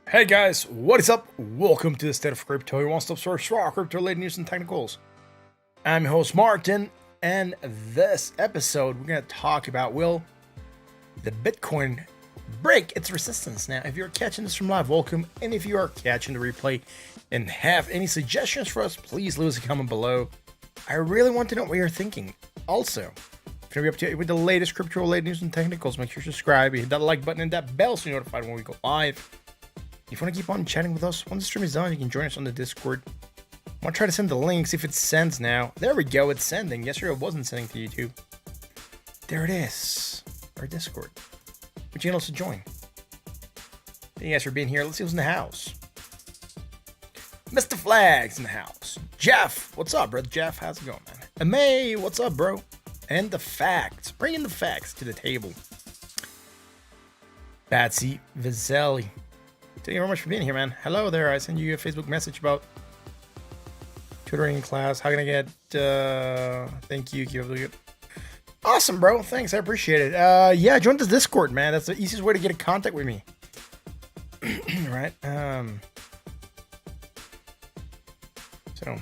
Hey guys, what is up? Welcome to the State of Crypto, your one-stop source for all crypto-related news and technicals. I'm your host Martin, and this episode we're going to talk about, will the Bitcoin break its resistance? Now, if you're catching this from live, welcome, and if you are catching the replay and have any suggestions for us, please leave us a comment below. I really want to know what you're thinking. Also, if you're up to date with the latest crypto-related news and technicals, make sure to subscribe, hit that like button and that bell so you're notified when we go live. If you want to keep on chatting with us, when the stream is done, you can join us on the Discord. I want to try to send the links if it sends now. There we go, it's sending. Yesterday it wasn't sending to YouTube. There it is, our Discord, which you can also join. Thank you guys for being here. Let's see who's in the house. Mr. Flag's in the house. Jeff, what's up, brother? Jeff, how's it going, man? May, what's up, bro? And the facts. Bringing the facts to the table. Batsy Vizelli. Thank you very much for being here, man. Hello there. I sent you a Facebook message about tutoring class. How can I get, thank you. Keep up the good. Awesome, bro. Thanks. I appreciate it. Yeah, join the Discord, man. That's the easiest way to get in contact with me. Right? So.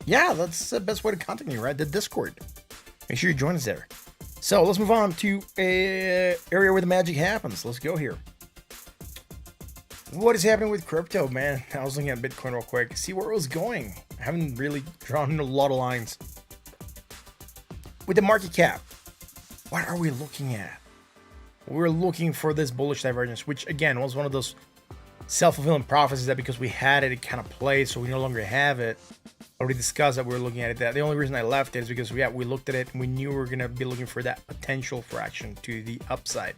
Yeah, that's the best way to contact me, right? The Discord. Make sure you join us there. So let's move on to an area where the magic happens. Let's go here. What is happening with crypto, man? I was looking at Bitcoin real quick. See where it was going. I haven't really drawn a lot of lines. With the market cap, what are we looking at? We're looking for this bullish divergence, which again was one of those self-fulfilling prophecies that because we had it, it kind of played, so we no longer have it. Already discussed that we were looking at it. That the only reason I left it is because we looked at it and we knew we were gonna be looking for that potential for action to the upside.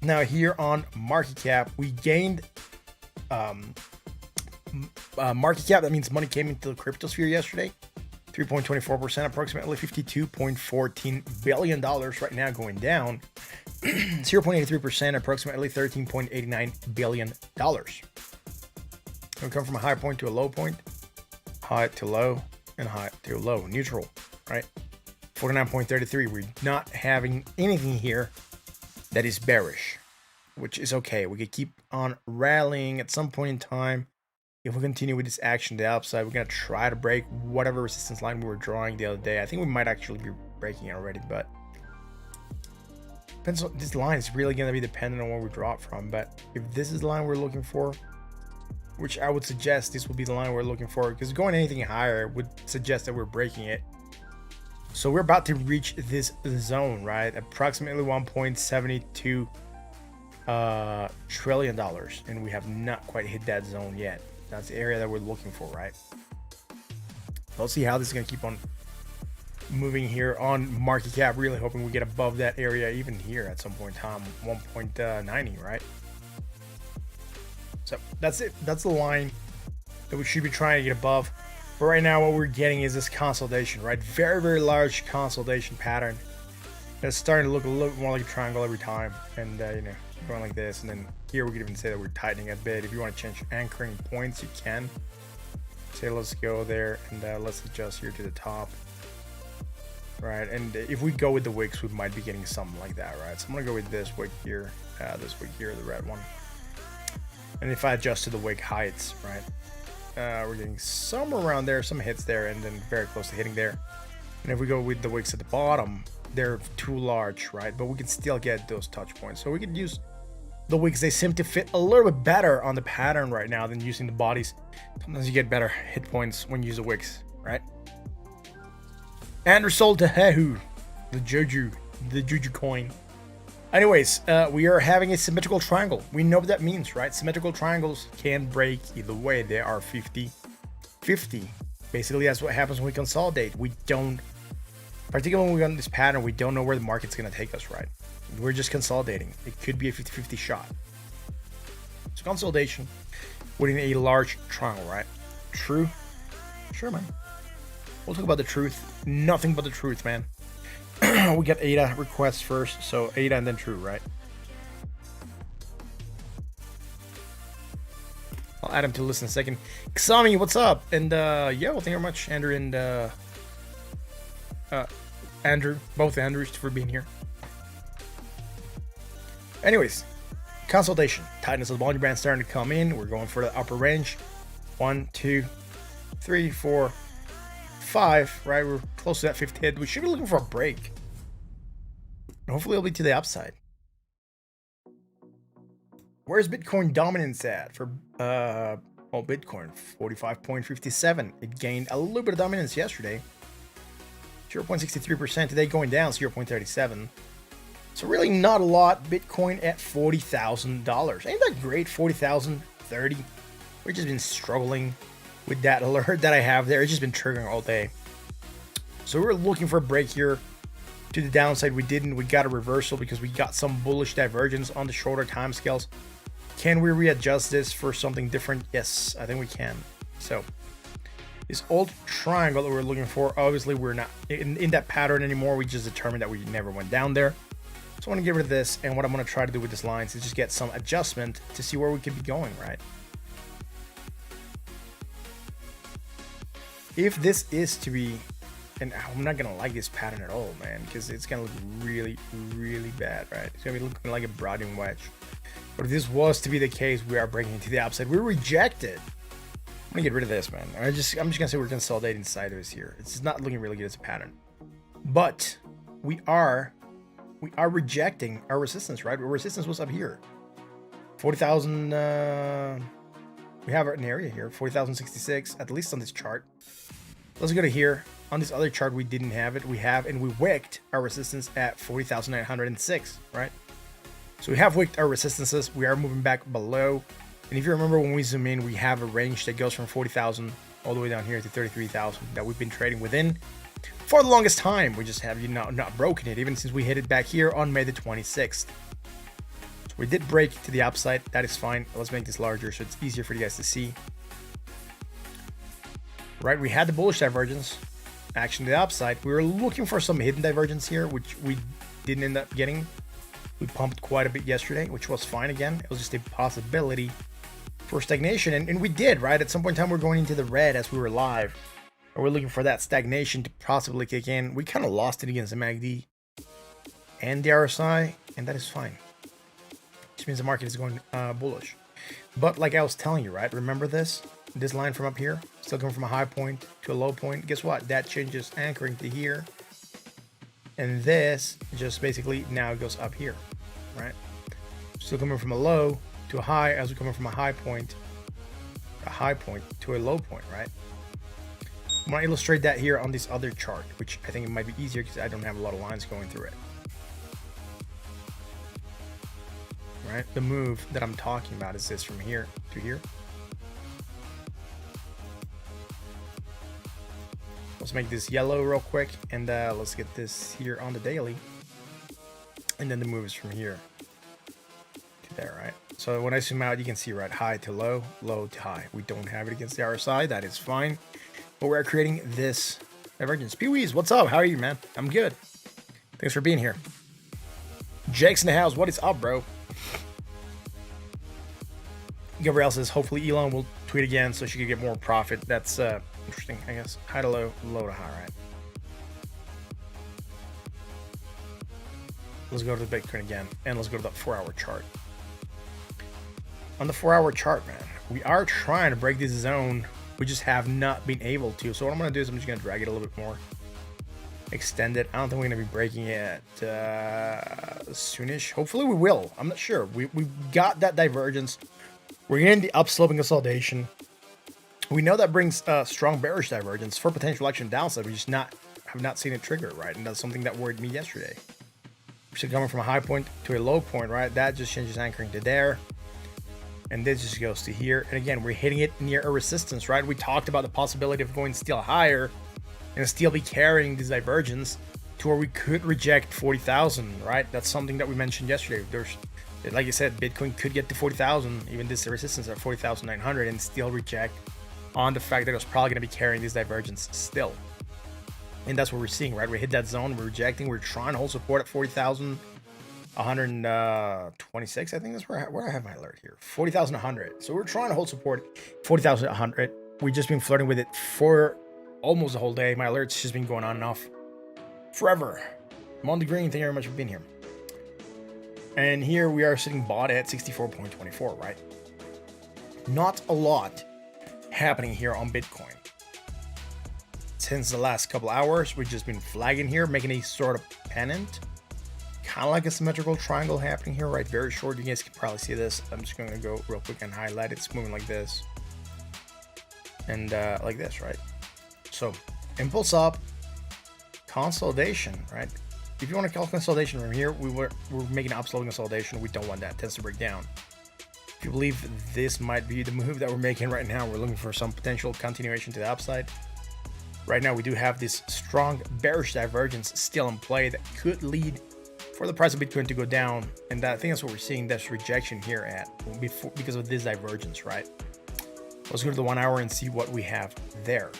Now here on market cap, we gained market cap. That means money came into the crypto sphere yesterday. 3.24%, approximately $52.14 billion right now going down. 0.83%, approximately $13.89 billion. We come from a high point to a low point, high to low, and high to low, neutral, right? 49.33. We're not having anything here that is bearish, which is okay. We could keep on rallying at some point in time. If we continue with this action to the upside, we're going to try to break whatever resistance line we were drawing the other day. I think we might actually be breaking it already, but depends on, this line is really going to be dependent on where we draw it from. But if this is the line we're looking for, which I would suggest this would be the line we're looking for, because going anything higher would suggest that we're breaking it. So we're about to reach this zone, right? Approximately $1.72 trillion, and we have not quite hit that zone yet. That's the area that we're looking for, right? Let's see how this is going to keep on moving here on market cap. Really hoping we get above that area even here at some point in time, 1.90, right? So that's it. That's the line that we should be trying to get above. But right now what we're getting is this consolidation, right? Very, very large consolidation pattern. It's starting to look a little bit more like a triangle every time. And, you know, going like this. And then here we could even say that we're tightening a bit. If you want to change anchoring points, you can. Say, let's go there and let's adjust here to the top. Right, and if we go with the wicks, we might be getting something like that, right? So I'm gonna go with this wick here, the red one. And if I adjust to the wick heights, right, we're getting somewhere around there, some hits there, and then very close to hitting there. And if we go with the wicks at the bottom, they're too large, right? But we can still get those touch points. So we could use the wicks. They seem to fit a little bit better on the pattern right now than using the bodies. Sometimes you get better hit points when you use the wicks, right? Andrew sold to Hehu, the Juju coin. Anyways, we are having a symmetrical triangle. We know what that means, right? Symmetrical triangles can break either way. They are 50-50. Basically, that's what happens when we consolidate. We don't, particularly when we're on this pattern, we don't know where the market's going to take us, right? We're just consolidating. It could be a 50-50 shot. It's consolidation within a large triangle, right? True? Sure, man. We'll talk about the truth. Nothing but the truth, man. We got ADA requests first, so ADA and then true, right? I'll add him to the list in a second. Ksami, what's up? And yeah, well, thank you very much, Andrew and Andrew, both Andrews, for being here. Anyways, consolidation. Tightness of the Bollinger Band starting to come in. We're going for the upper range. 1, 2, 3, 4, 5, right? We're close to that fifth hit. We should be looking for a break. And hopefully it'll be to the upside. Where's Bitcoin dominance at for Bitcoin? 45.57. It gained a little bit of dominance yesterday. 0.63%. Today going down 0.37. So really not a lot. Bitcoin at $40,000. Ain't that great? 40,030. We've just been struggling with that alert that I have there. It's just been triggering all day. So we're looking for a break here to the downside. We didn't. We got a reversal because we got some bullish divergence on the shorter time scales. Can we readjust this for something different? Yes, I think we can. So this old triangle that we're looking for, obviously we're not in that pattern anymore. We just determined that we never went down there. So I want to get rid of this, and what I'm going to try to do with this line is just get some adjustment to see where we could be going, right? If this is to be, and I'm not going to like this pattern at all, man, because it's going to look really, really bad, right? It's going to be looking like a broadening wedge. But if this was to be the case, we are breaking into the upside. We're rejected. I'm going to get rid of this, man. I'm just going to say we're consolidating sideways here. It's not looking really good as a pattern. But we are rejecting our resistance, right? Our resistance was up here. 40,000, we have an area here, 40,066, at least on this chart. Let's go to here. On this other chart, we didn't have it. We have, and we wicked our resistance at 40,906, right? So we have wicked our resistances. We are moving back below. And if you remember, when we zoom in, we have a range that goes from 40,000 all the way down here to 33,000 that we've been trading within for the longest time. We just have not broken it, even since we hit it back here on May the 26th. So we did break to the upside. That is fine. Let's make this larger so it's easier for you guys to see. Right, we had the bullish divergence. Action to the upside. We were looking for some hidden divergence here, which we didn't end up getting. We pumped quite a bit yesterday, which was fine again. It was just a possibility for stagnation. And we did, right? At some point in time, we're going into the red as we were live. Or we're looking for that stagnation to possibly kick in. We kind of lost it against the MACD and the RSI, and that is fine. Which means the market is going bullish. But like I was telling you, right? Remember this line from up here? Still coming from a high point to a low point. Guess what? That changes anchoring to here. And this just basically now goes up here, right? Still coming from a low to a high as we're coming from a high point to a low point, right? I'm going to illustrate that here on this other chart, which I think it might be easier because I don't have a lot of lines going through it. Right? The move that I'm talking about is this from here to here. Let's make this yellow real quick, and let's get this here on the daily. And then the move is from here to there, right? So when I zoom out, you can see, right, high to low, low to high. We don't have it against the RSI. That is fine. But we're creating this divergence. Pee-wees, what's up? How are you, man? I'm good. Thanks for being here. Jake's in the house. What is up, bro? Gabrielle says, hopefully Elon will tweet again so she can get more profit. That's interesting, I guess. High to low, low to high, right? Let's go to the Bitcoin again, and let's go to the 4-hour chart. On the 4-hour chart, man, we are trying to break this zone. We just have not been able to. So what I'm going to do is I'm just going to drag it a little bit more. Extend it. I don't think we're going to be breaking it soonish. Hopefully we will. I'm not sure. We got that divergence. We're getting the upsloping consolidation. We know that brings strong bearish divergence for potential action downside. We just have not seen it trigger, right? And that's something that worried me yesterday. We're still coming from a high point to a low point, right? That just changes anchoring to there. And this just goes to here. And again, we're hitting it near a resistance, right? We talked about the possibility of going still higher and still be carrying this divergence to where we could reject 40,000, right? That's something that we mentioned yesterday. Like I said, Bitcoin could get to 40,000, even this resistance at 40,900, and still reject on the fact that it was probably going to be carrying this divergence still. And that's what we're seeing, right? We hit that zone, we're rejecting, we're trying to hold support at 40,126. I think that's where I have my alert here. 40,100. So we're trying to hold support 40,100. We've just been flirting with it for almost the whole day. My alert's just been going on and off forever. I'm on the green. Thank you very much for being here. And here we are sitting bought at 64.24, right? Not a lot happening here on Bitcoin. Since the last couple hours, we've just been flagging here, making a sort of pennant. Kind of like a symmetrical triangle happening here, right? Very short. You guys can probably see this. I'm just going to go real quick and highlight it. It's moving like this. And like this, right? So, impulse up, consolidation, right? If you want to call consolidation from here, we're making an upsloping consolidation. We don't want that. It tends to break down. If you believe this might be the move that we're making right now, we're looking for some potential continuation to the upside. Right now, we do have this strong bearish divergence still in play that could lead for the price of Bitcoin to go down. And I think that's what we're seeing. That's rejection here at because of this divergence, right? Let's go to the 1 hour and see what we have there.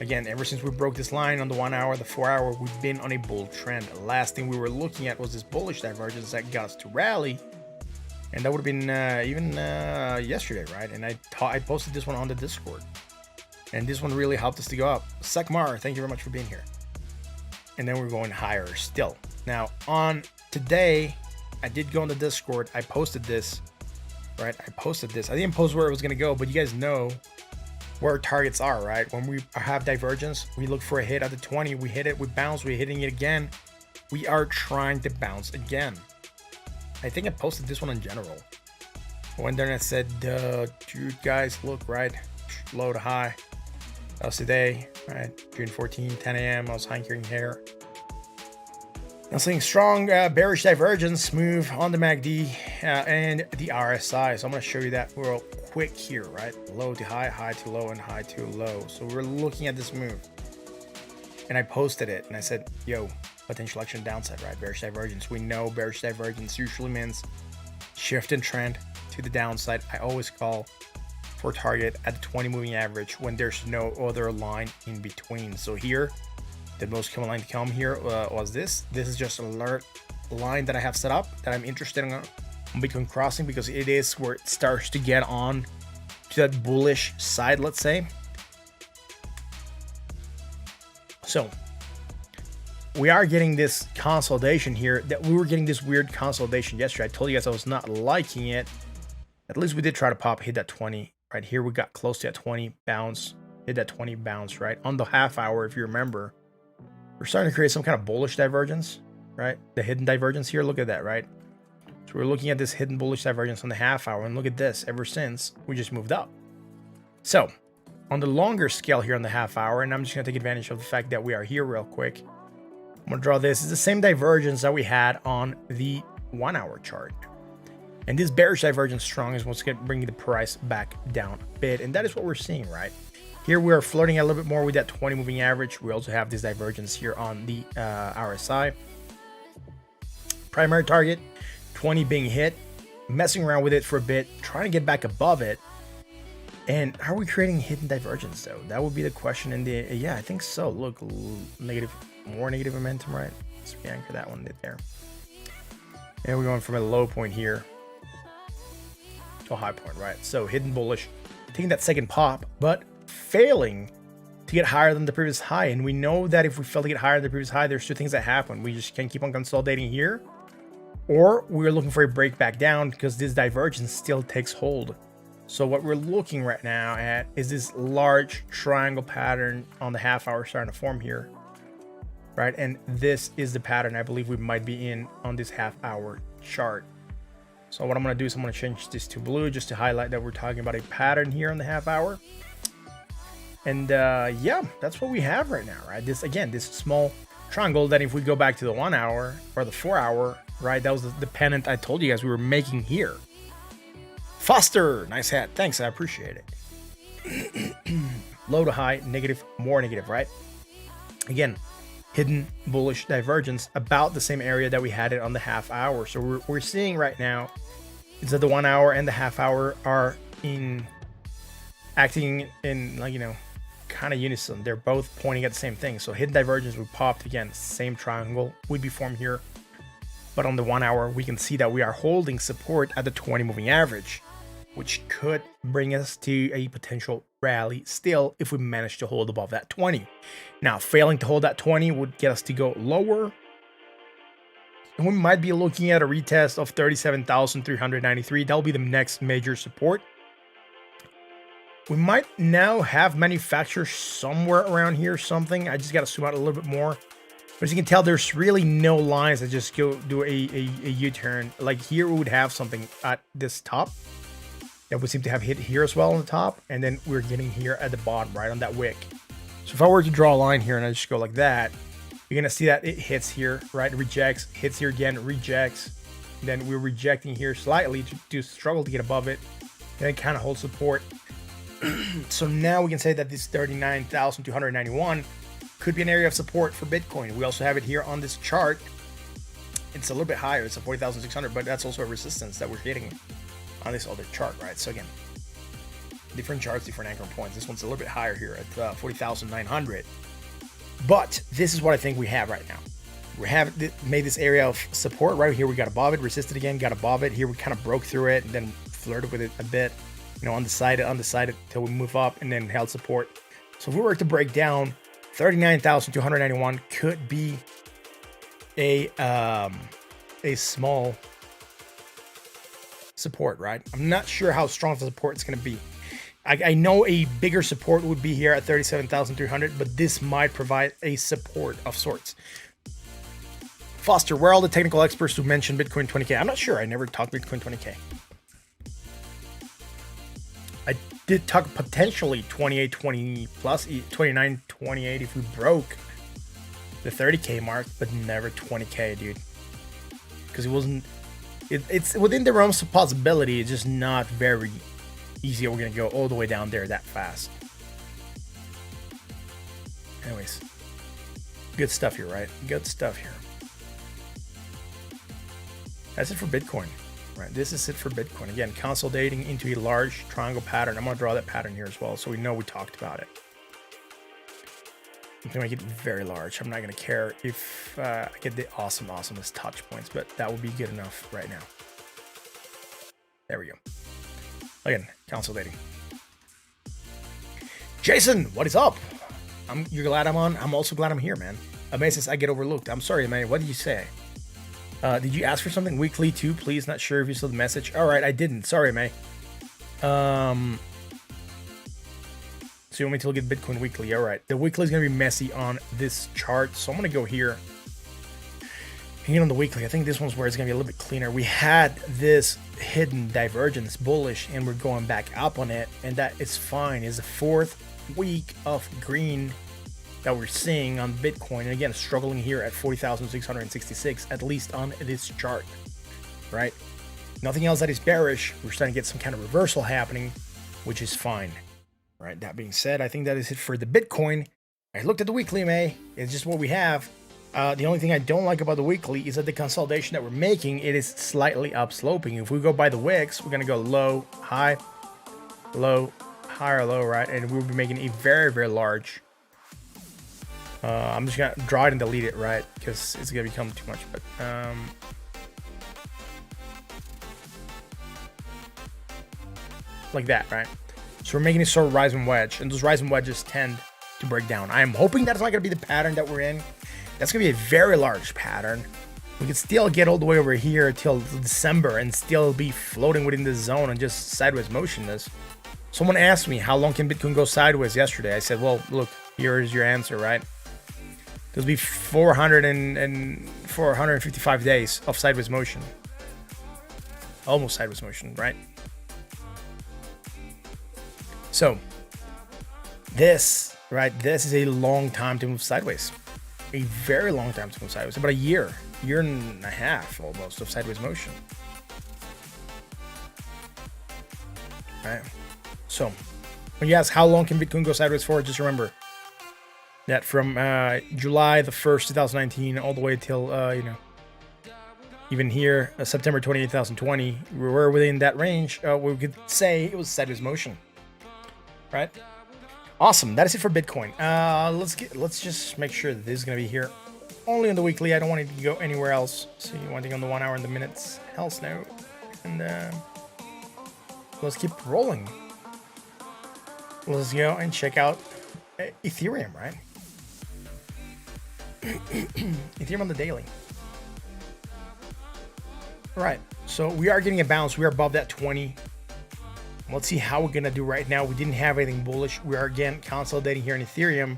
Again, ever since we broke this line on the 1 hour, the 4 hour, we've been on a bull trend. The last thing we were looking at was this bullish divergence that got us to rally. And that would have been even yesterday, right? And I posted this one on the Discord. And this one really helped us to go up. Sakmar, thank you very much for being here. And then we're going higher still. Now, on today, I did go on the Discord. I posted this, right? I didn't post where it was going to go, but you guys know where our targets are, right? When we have divergence, we look for a hit at the 20, we hit it, we bounce, we're hitting it again. We are trying to bounce again. I think I posted this one in general. I went there and I said, dude, guys, look, right? Low to high. That was today, right? June 14, 10 a.m. I was hiking here. I'm seeing strong bearish divergence move on the MACD and the RSI. So I'm going to show you that real quick here, right? Low to high, high to low, and high to low. So we're looking at this move. And I posted it and I said, yo, potential action downside, right? Bearish divergence. We know bearish divergence usually means shift in trend to the downside. I always call for target at the 20 moving average when there's no other line in between. So here, the most common line to come here was this. This is just alert line that I have set up that I'm interested in on Bitcoin crossing, because it is where it starts to get on to that bullish side, let's say. So we are getting this consolidation here. That we were getting this weird consolidation yesterday. I told you guys I was not liking it. At least we did try to pop, hit that 20 right here. We got close to that 20 bounce, hit that 20 bounce right on the half hour. If you remember, we're starting to create some kind of bullish divergence, right? The hidden divergence here. Look at that, right? So we're looking at this hidden bullish divergence on the half hour, and look at this. Ever since, we just moved up. So on the longer scale here on the half hour, and I'm just gonna take advantage of the fact that we are here real quick. I'm gonna draw this. It's the same divergence that we had on the 1 hour chart. And this bearish divergence strong is what's going to bring the price back down a bit. And that is what we're seeing, right? Here we are flirting a little bit more with that 20 moving average. We also have this divergence here on the RSI. Primary target, 20 being hit. Messing around with it for a bit, trying to get back above it. And are we creating hidden divergence though? That would be the question. And yeah, I think so. Look, negative, more negative momentum, right? Let's anchor that one there. And we're going from a low point here to a high point, right? So hidden bullish, taking that second pop, but failing to get higher than the previous high. And we know that if we fail to get higher than the previous high, there's two things that happen. We just can't keep on consolidating here, or we're looking for a break back down because this divergence still takes hold. So what we're looking right now at is this large triangle pattern on the half hour starting to form here, right? And this is the pattern I believe we might be in on this half hour chart. So what I'm going to do is I'm going to change this to blue just to highlight that we're talking about a pattern here on the half hour. And yeah, that's what we have right now, right? This, again, this small triangle that if we go back to the 1 hour or the 4 hour, right? That was the pennant I told you guys we were making here. Foster, nice hat. Thanks, I appreciate it. Low to high, negative, more negative, right? Again, hidden bullish divergence about the same area that we had it on the half hour. So we're seeing right now is that the 1 hour and the half hour are acting in, like, you know, kind of unison. They're both pointing at the same thing. So hidden divergence, we popped again, same triangle would be formed here. But on the 1 hour, we can see that we are holding support at the 20 moving average, which could bring us to a potential rally still if we manage to hold above that 20. Now, failing to hold that 20 would get us to go lower. And we might be looking at a retest of 37,393. That'll be the next major support. We might now have manufacturers somewhere around here, something. I just got to zoom out a little bit more. But as you can tell, there's really no lines that just go do a U-turn. Like here, we would have something at this top that we seem to have hit here as well on the top. And then we're getting here at the bottom, right on that wick. So if I were to draw a line here and I just go like that, you're going to see that it hits here, right? Rejects, hits here again, rejects. Then we're rejecting here slightly to struggle to get above it. And then kind of hold support. So now we can say that this 39,291 could be an area of support for Bitcoin. We also have it here on this chart. It's a little bit higher. It's a 40,600, but that's also a resistance that we're hitting on this other chart, right? So again, different charts, different anchor points. This one's a little bit higher here at 40,900. But this is what I think we have right now. We have made this area of support right here. We got above it, resisted again, got above it. Here we kind of broke through it and then flirted with it a bit, you know, undecided until we move up and then held support. So if we were to break down, 39,291 could be a small support, right? I'm not sure how strong the support is going to be. I know a bigger support would be here at 37,300, but this might provide a support of sorts. Foster, where are all the technical experts who mentioned Bitcoin 20K? I'm not sure. I never talked Bitcoin 20K. I did talk potentially 28, 20 plus, 29, 28 if we broke the 30K mark, but never 20K, dude. Because it wasn't, it's within the realms of possibility. It's just not very easy. We're going to go all the way down there that fast. Anyways, good stuff here, right? Good stuff here. That's it for Bitcoin. Right, this is it for Bitcoin. Again, consolidating into a large triangle pattern. I'm going to draw that pattern here as well, so we know we talked about it. I'm gonna make it very large. I'm not gonna care if I get the awesomest touch points, but that would be good enough right now. There we go. Again, consolidating. Jason, what is up? You're glad I'm on? I'm also glad I'm here, man. Amazing, I get overlooked. I'm sorry, man. What did you say? Did you ask for something weekly too? Please, not sure if you saw the message. All right, I didn't. Sorry, May. So you want me to look at Bitcoin weekly? All right, the weekly is gonna be messy on this chart, so I'm gonna go here. Again on the weekly, I think this one's where it's gonna be a little bit cleaner. We had this hidden divergence, bullish, and we're going back up on it, and that is fine. It's the fourth week of green that we're seeing on Bitcoin, and again, struggling here at 40,666, at least on this chart, right? Nothing else that is bearish. We're starting to get some kind of reversal happening, which is fine. Right, that being said, I think that is it for the Bitcoin. I looked at the weekly, May. It's just what we have. The only thing I don't like about the weekly is that the consolidation that we're making, it is slightly upsloping. If we go by the wicks, we're going to go low, high, low, higher, low, right? And we'll be making a very, very large. I'm just going to draw it and delete it, right? Because it's going to become too much. But like that, right? So we're making a sort of rising wedge, and those rising wedges tend to break down. I'm hoping that's not going to be the pattern that we're in. That's going to be a very large pattern. We could still get all the way over here till December and still be floating within the zone and just sideways motionless. Someone asked me, how long can Bitcoin go sideways yesterday? I said, well, look, here's your answer, right? There'll be 455 days of sideways motion. Almost sideways motion, right? So this, right, this is a long time to move sideways. A very long time to move sideways. About a year and a half almost of sideways motion. Right. So when you ask how long can Bitcoin go sideways for, just remember that from July the 1st, 2019, all the way till, even here, September 28, 2020, we were within that range. We could say it was sideways motion. Right, awesome. That is it for Bitcoin. Let's just make sure that this is gonna be here only on the weekly. I don't want it to go anywhere else. So you want to on the 1 hour and the minutes? Hell's no. And let's keep rolling. Let's go and check out Ethereum. Right, Ethereum on the daily. Right. So we are getting a bounce. We are above that 20. Let's see how we're gonna do right now. We didn't have anything bullish. We are again consolidating here in Ethereum,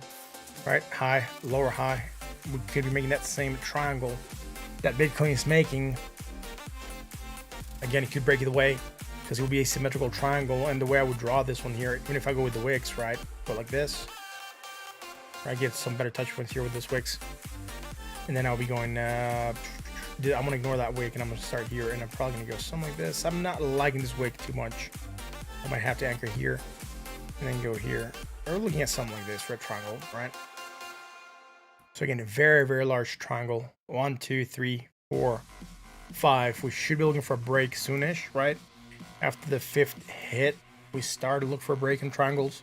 right? High, lower high. We could be making that same triangle that Bitcoin is making. Again, it could break it away because it will be a symmetrical triangle. And the way I would draw this one here, even if I go with the wicks, right? Go like this. I get some better touch points here with this wicks, and then I'll be going. I'm gonna ignore that wick and I'm gonna start here, and I'm probably gonna go something like this. I'm not liking this wick too much. I might have to anchor here and then go here. We're looking at something like this, red triangle, right? So again, a very, very large triangle. 1, 2, 3, 4, 5. We should be looking for a break soonish, right? After the 5th hit, we start to look for a break in triangles.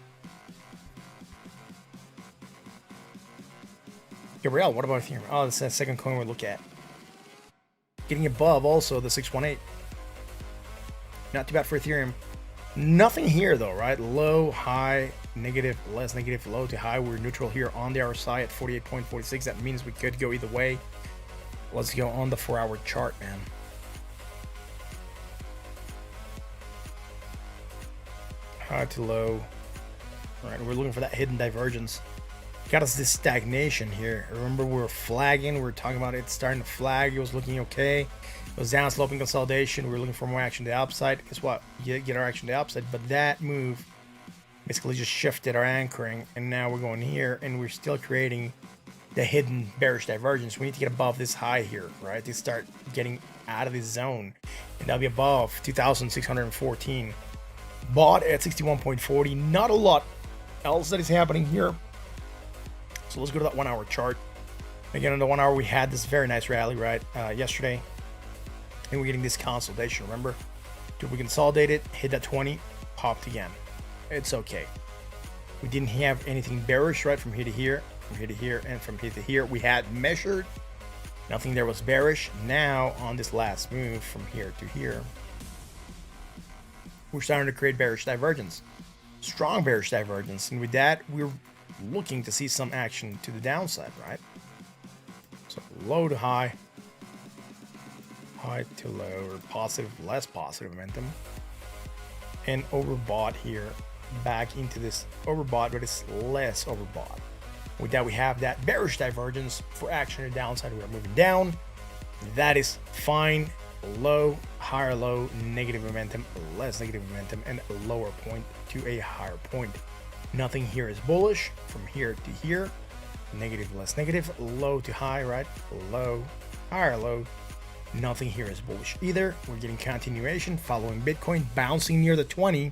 Gabriel, what about Ethereum? Oh, that's the second coin we'll look at. Getting above also the 618. Not too bad for Ethereum. Nothing here though, right? Low, high, negative, less negative, low to high. We're neutral here on the RSI at 48.46. That means we could go either way. Let's go on the 4-hour chart, man. High to low. All right, we're looking for that hidden divergence. Got us this stagnation here. Remember, we were flagging. We were talking about it starting to flag. It was looking okay. It was down sloping consolidation. We were looking for more action to the upside. Guess what? You get our action to the upside, but that move basically just shifted our anchoring, and now we're going here, and we're still creating the hidden bearish divergence. We need to get above this high here, right? To start getting out of this zone, and that'll be above 2,614. Bought at 61.40. Not a lot else that is happening here. So let's go to that 1 hour chart. Again, on the 1 hour, we had this very nice rally, right? Yesterday. And we're getting this consolidation, remember? Did we consolidate it, hit that 20, popped again. It's okay. We didn't have anything bearish, right? From here to here. from here to here, and from here to here. We had measured. Nothing there was bearish. Now, on this last move from here to here, we're starting to create bearish divergence. Strong bearish divergence. And with that, we're looking to see some action to the downside, right? So low to high, high to low, or positive, less positive momentum. And overbought here, back into this overbought, but it's less overbought. With that, we have that bearish divergence for action to the downside. We are moving down. That is fine. Low, higher low, negative momentum, less negative momentum, and a lower point to a higher point. Nothing here is bullish from here to here. Negative, less negative, low to high, right? Low, higher low. Nothing here is bullish either. We're getting continuation following Bitcoin bouncing near the 20.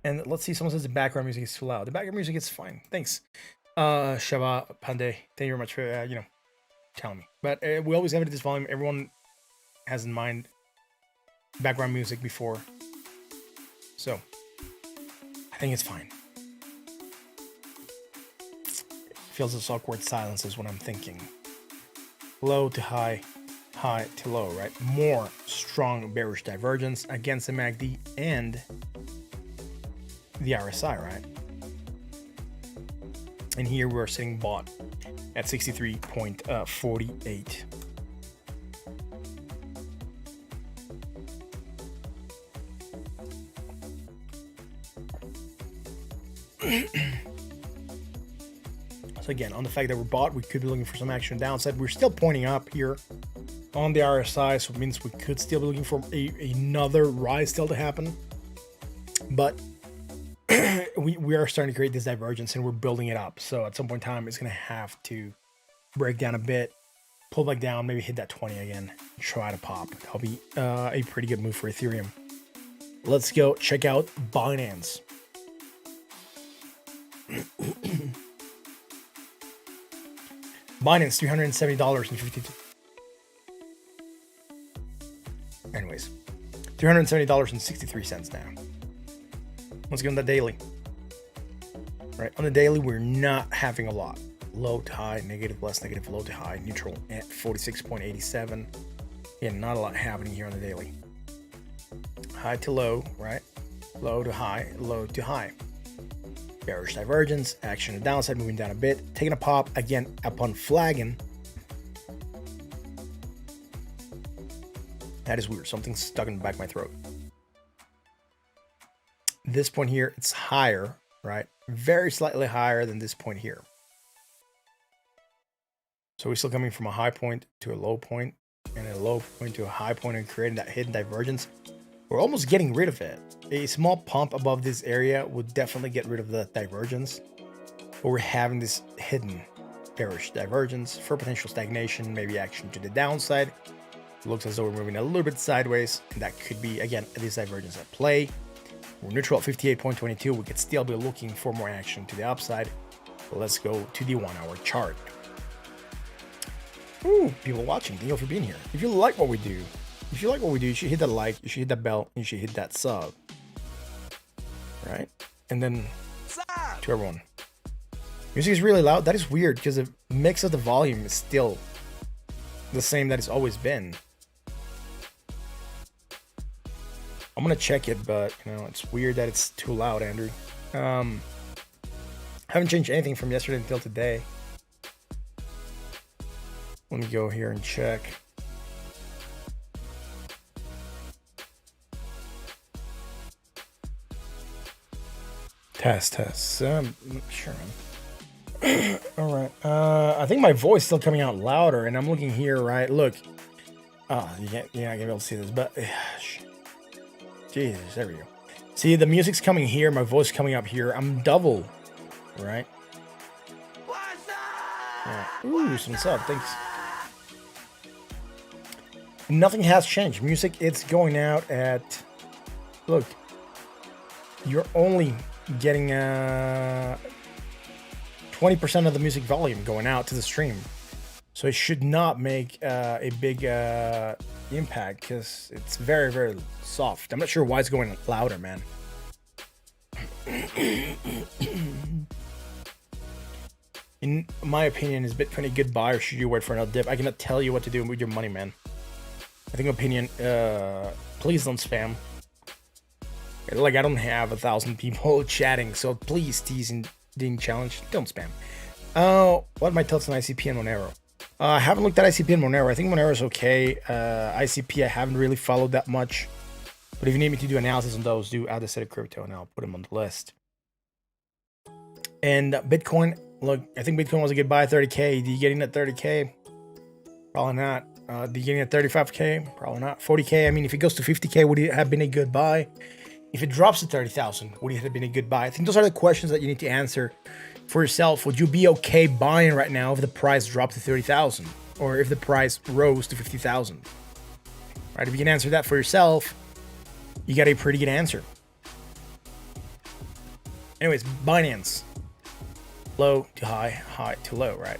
And let's see, someone says the background music is too loud. The background music is fine. Thanks. Shava Pandey, thank you very much for, telling me. But we always have it at this volume. Everyone has in mind background music before. So, I think it's fine. It feels this awkward silence is what I'm thinking. Low to high, high to low, right? More strong bearish divergence against the MACD and the RSI, right? And here we're sitting bought at 63.48. So again, on the fact that we're bought, we could be looking for some action downside. We're still pointing up here on the RSI, so it means we could still be looking for another rise still to happen. But we are starting to create this divergence and we're building it up. So at some point in time, it's going to have to break down a bit, pull back down, maybe hit that 20 again, try to pop. That'll be a pretty good move for Ethereum. Let's go check out Binance. Binance, $370.52. Anyways, $370.63 now. Let's go on the daily. Right, on the daily, we're not having a lot. Low to high, negative, less negative, low to high, neutral at 46.87. Yeah, not a lot happening here on the daily. High to low, right? Low to high, low to high. Bearish divergence, action to downside, moving down a bit, taking a pop again upon flagging. That is weird. Something's stuck in the back of my throat. This point here, it's higher, right? Very slightly higher than this point here. So we're still coming from a high point to a low point, and a low point to a high point, and creating that hidden divergence. We're almost getting rid of it. A small pump above this area would definitely get rid of the divergence. But we're having this hidden bearish divergence for potential stagnation, maybe action to the downside. It looks as though we're moving a little bit sideways, and that could be, again, this divergence at play. We're neutral at 58.22. We could still be looking for more action to the upside. Let's go to the 1 hour chart. Ooh, people watching, thank you for being here. If you like what we do, you should hit that like, you should hit that bell, you should hit that sub. Right? And then to everyone. Music is really loud. That is weird because the mix of the volume is still the same that it's always been. I'm gonna check it, but it's weird that it's too loud, Andrew. Haven't changed anything from yesterday until today. Let me go here and check. Test. Sure. All right. I think my voice is still coming out louder, and I'm looking here, right? Look. Oh, you're not gonna be able to see this, but Jesus, there we go. See, the music's coming here, my voice coming up here. I'm double, right? Yeah. Ooh, some sub. Thanks. Nothing has changed. Music, it's going out at. Look, you're only getting 20% of the music volume going out to the stream, so it should not make a big impact because it's very, very soft. I'm not sure why it's going louder, man. In my opinion, is Bitcoin a good buy or should you wait for another dip? I cannot tell you what to do with your money, man. I think opinion, please don't spam. Like, I don't have 1,000 people chatting, so please, teasing challenge, don't spam. What are my thoughts on ICP and Monero? I haven't looked at ICP and Monero. I think Monero is okay. ICP, I haven't really followed that much. But if you need me to do analysis on those, do add a set of crypto and I'll put them on the list. And Bitcoin, look, I think Bitcoin was a good buy, 30K. Do you get in at 30K? Probably not. Do you get in at 35K? Probably not. 40K, I mean, if it goes to 50K, would it have been a good buy? If it drops to 30,000, would it have been a good buy? I think those are the questions that you need to answer for yourself. Would you be okay buying right now if the price dropped to 30,000? Or if the price rose to 50,000? Right, if you can answer that for yourself, you got a pretty good answer. Anyways, Binance. Low to high, high to low, right?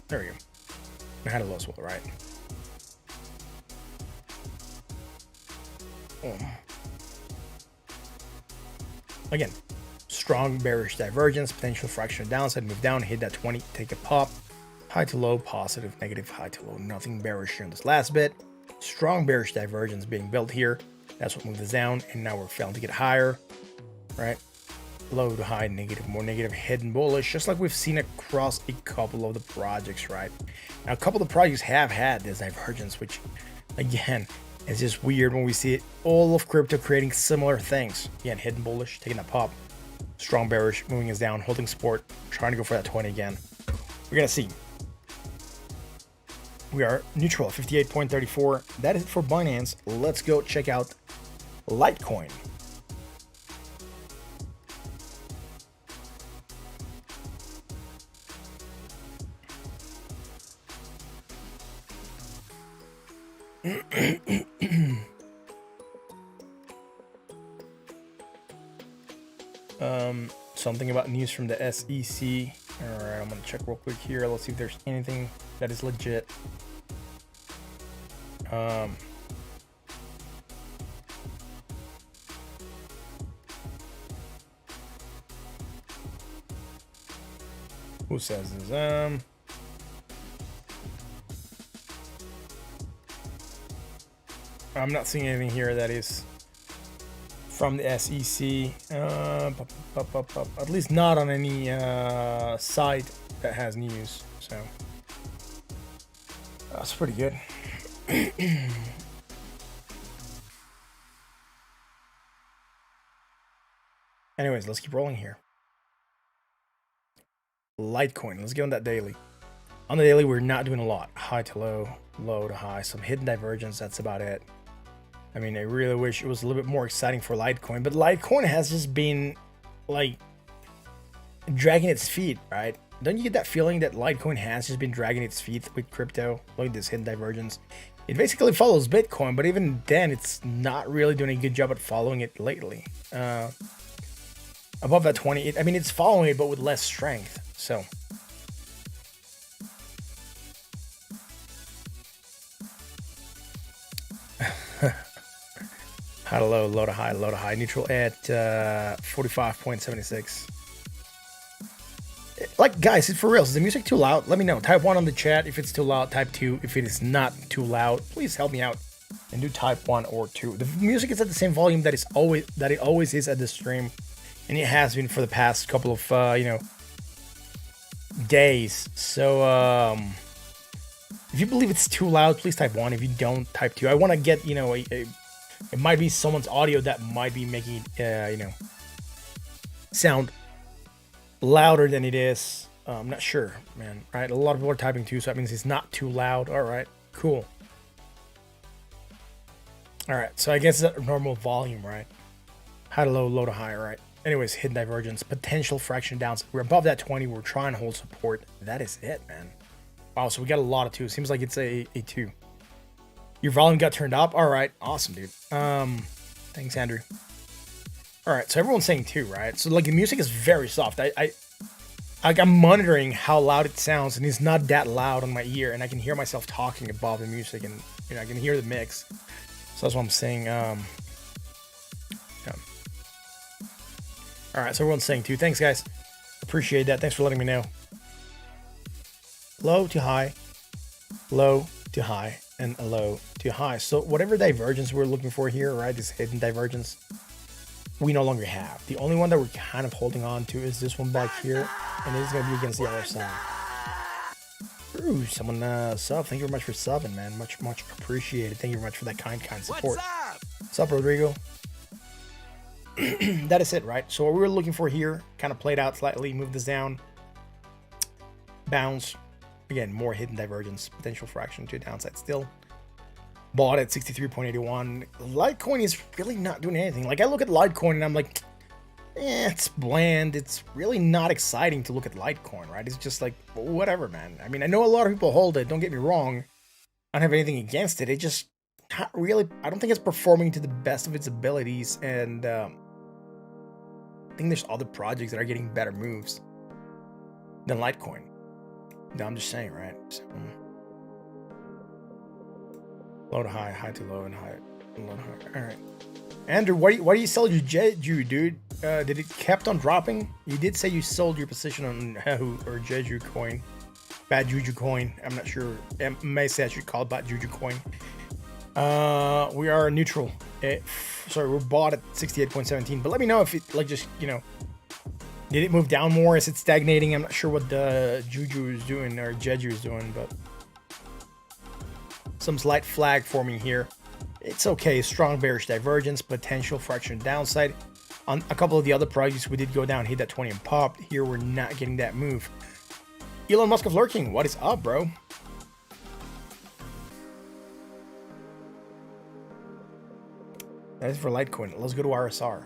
There we go. I had a low as well, right? Again, strong bearish divergence, potential fractional downside, move down, hit that 20, take a pop. High to low, positive, negative, high to low, nothing bearish here in this last bit. Strong bearish divergence being built here. That's what moved us down, and now we're failing to get higher, right? Low to high, negative, more negative, hidden bullish, just like we've seen across a couple of the projects, right? Now, a couple of the projects have had this divergence, which, again, is just weird when we see it. All of crypto creating similar things. Again, hidden bullish, taking a pop. Strong bearish, moving us down, holding support, trying to go for that 20 again. We're going to see. We are neutral, 58.34. That is it for Binance. Let's go check out Litecoin. Something about news from the SEC. All right, I'm gonna check real quick here. Let's see if there's anything that is legit. Who says this? I'm not seeing anything here that is from the SEC, at least not on any site that has news, so that's pretty good. Anyways, let's keep rolling here. Litecoin, let's get on that daily. On the daily, we're not doing a lot. High to low, low to high, some hidden divergence, that's about it. I mean, I really wish it was a little bit more exciting for Litecoin, but Litecoin has just been, like, dragging its feet, right? Don't you get that feeling that Litecoin has just been dragging its feet with crypto? Look at this hidden divergence. It basically follows Bitcoin, but even then, it's not really doing a good job at following it lately. Above that 20, I mean, it's following it, but with less strength, so... High to low, low to high, neutral at 45.76. Like, guys, for real, is the music too loud? Let me know. Type 1 on the chat if it's too loud. Type 2 if it is not too loud. Please help me out and do type 1 or 2. The music is at the same volume that it always is at the stream, and it has been for the past couple of days. So if you believe it's too loud, please type 1. If you don't, type 2. I want to get it might be someone's audio that might be making sound louder than it is. I'm not sure, man. Right? A lot of people are typing too, so that means it's not too loud. All right, cool. All right, so I guess it's a normal volume, right? High to low, low to high, right? Anyways, hidden divergence, potential fraction downs. We're above that 20. We're trying to hold support. That is it, man. Wow, so we got a lot of 2. Seems like it's a 2. Your volume got turned up. All right, awesome, dude. Thanks, Andrew. All right, so everyone's saying 2, right? So like the music is very soft. I'm monitoring how loud it sounds, and it's not that loud on my ear, and I can hear myself talking above the music, and I can hear the mix. So that's what I'm saying. Yeah. All right, so everyone's saying too. Thanks, guys. Appreciate that. Thanks for letting me know. Low to high, low to high, and low to high. So whatever divergence we're looking for here, right, this hidden divergence, we no longer have. The only one that we're kind of holding on to is this one back here, and it is going to be against the RSI. Ooh, someone sub. Thank you very much for subbing, man. Much appreciated. Thank you very much for that kind support. What's up, Rodrigo? That is it, right? So what we were looking for here kind of played out slightly. Move this down, bounce. Again, more hidden divergence, potential for action to downside still. Bought at 63.81. Litecoin is really not doing anything. Like, I look at Litecoin and I'm like, it's bland. It's really not exciting to look at Litecoin, right? It's just like, whatever, man. I mean, I know a lot of people hold it. Don't get me wrong. I don't have anything against it. It just not really, I don't think it's performing to the best of its abilities. And I think there's other projects that are getting better moves than Litecoin. No, I'm just saying, right? So, low to high, high to low, and high, low to high. All right, Andrew, why do you sell your Jeju, dude? Did it kept on dropping? You did say you sold your position on Hahu or Jeju coin, Bad Juju coin. I'm not sure. I may say I should call it Bad Juju coin. We are neutral. Sorry, we're bought at 68.17. But let me know if it, like, just, did it move down more? Is it stagnating? I'm not sure what the Juju is doing or Jeju is doing, but some slight flag forming here. It's okay. Strong bearish divergence, potential for action downside. On a couple of the other projects, we did go down, hit that 20 and popped. Here, we're not getting that move. Elon Musk of lurking. What is up, bro? That is for Litecoin. Let's go to RSR.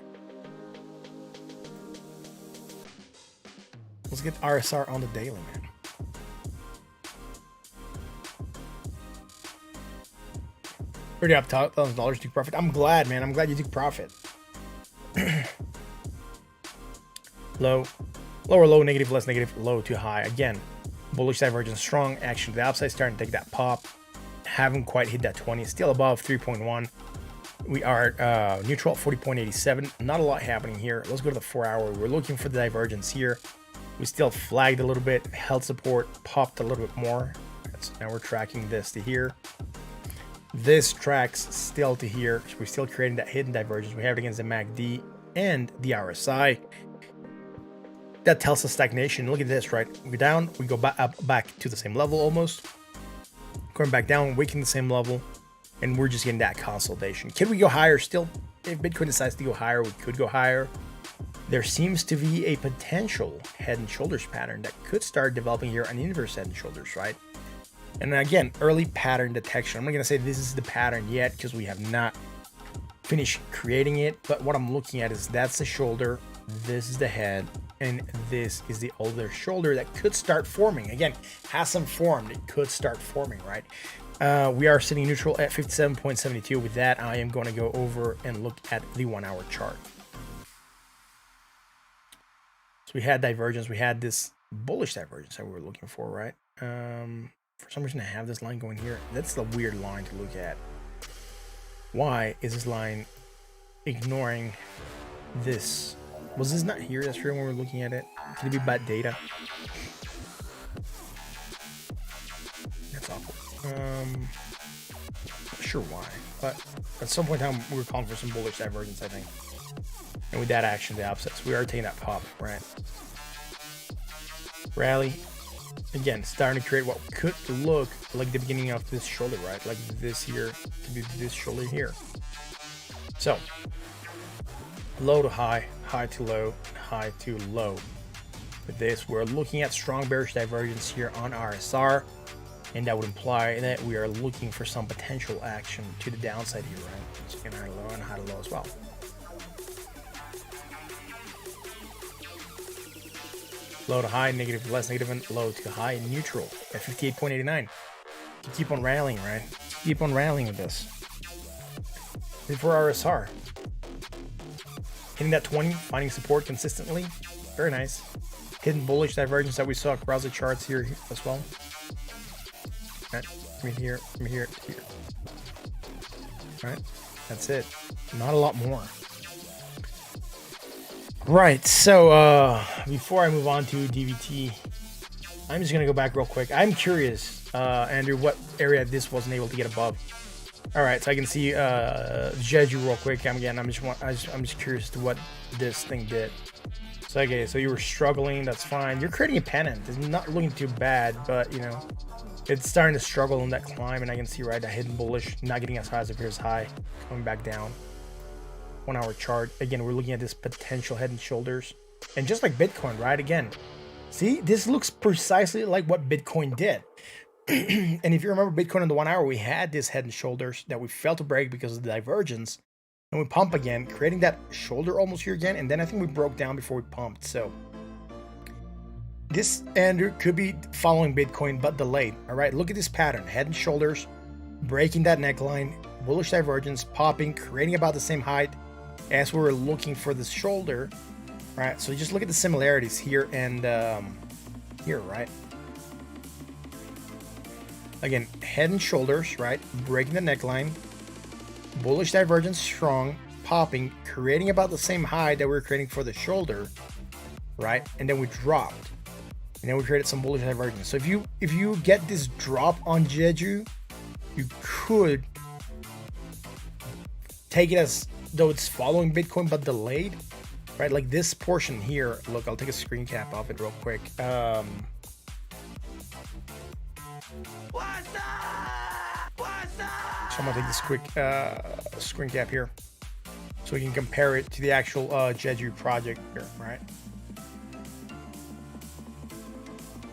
Let's get RSR on the daily, man. Pretty up top, $1,000 took profit. I'm glad, man. I'm glad you took profit. Low, lower, low, negative, less negative, low to high. Again, bullish divergence, strong action to the upside, starting to take that pop. Haven't quite hit that 20. Still above 3.1. We are neutral at 40.87. Not a lot happening here. Let's go to the 4 hour. We're looking for the divergence here. We still flagged a little bit, held support, popped a little bit more. So now we're tracking this to here. This tracks still to here. So we're still creating that hidden divergence. We have it against the MACD and the RSI. That tells us stagnation. Look at this, right? We're down, we go back to the same level almost. Going back down, waking the same level, and we're just getting that consolidation. Can we go higher still? If Bitcoin decides to go higher, we could go higher. There seems to be a potential head and shoulders pattern that could start developing here, an inverse head and shoulders, right? And again, early pattern detection. I'm not gonna say this is the pattern yet because we have not finished creating it, but what I'm looking at is that's the shoulder, this is the head, and this is the other shoulder that could start forming. Again, hasn't formed, it could start forming, right? We are sitting neutral at 57.72. With that, I am going to go over and look at the 1 hour chart. So we had divergence. We had this bullish divergence that we were looking for, right? For some reason, I have this line going here. That's the weird line to look at. Why is this line ignoring this? Was this not here yesterday when we were looking at it? Could it be bad data? That's awful. Not sure why, but at some point in time, we were calling for some bullish divergence, I think. And with that action, the opposites, we are taking that pop, right? Rally. Again, starting to create what could look like the beginning of this shoulder, right? Like this here could be this shoulder here. So, low to high, high to low, high to low. With this, we're looking at strong bearish divergence here on RSR, and that would imply that we are looking for some potential action to the downside here, right? So again, high to low and high to low as well. Low to high, negative, less negative, and low to high, neutral at 58.89. To keep on rallying, right? Keep on rallying with this. And for RSR, hitting that 20, finding support consistently, very nice. Hidden bullish divergence that we saw across the charts here as well. Right, from here to here. right? That's it. Not a lot more. Right, so before I move on to DVT, I'm just gonna go back real quick. I'm curious, Andrew, what area this wasn't able to get above. All right, so I can see Jeju real quick. I'm just curious to what this thing did. So okay, so you were struggling. That's fine. You're creating a pennant. It's not looking too bad, but you know, it's starting to struggle on that climb, and I can see right that hidden bullish not getting as high as it appears high, coming back down. 1 hour chart. Again, we're looking at this potential head and shoulders, and just like Bitcoin, right? Again, see, this looks precisely like what Bitcoin did. And if you remember Bitcoin in the 1 hour, we had this head and shoulders that we failed to break because of the divergence, and we pump again, creating that shoulder almost here again, and then I think we broke down before we pumped. So this, Andrew, could be following Bitcoin but delayed. All right, look at this pattern: head and shoulders, breaking that neckline, bullish divergence, popping, creating about the same height as we were looking for this shoulder. Right, so just look at the similarities here and here, right? Again, head and shoulders, right? Breaking the neckline, bullish divergence strong, popping, creating about the same high that we were creating for the shoulder, right? And then we dropped, and then we created some bullish divergence. So if you get this drop on Jeju, you could take it as though it's following Bitcoin but delayed, right? Like this portion here. Look, I'll take a screen cap of it real quick. So I'm gonna take this quick screen cap here so we can compare it to the actual Jeju project here, right?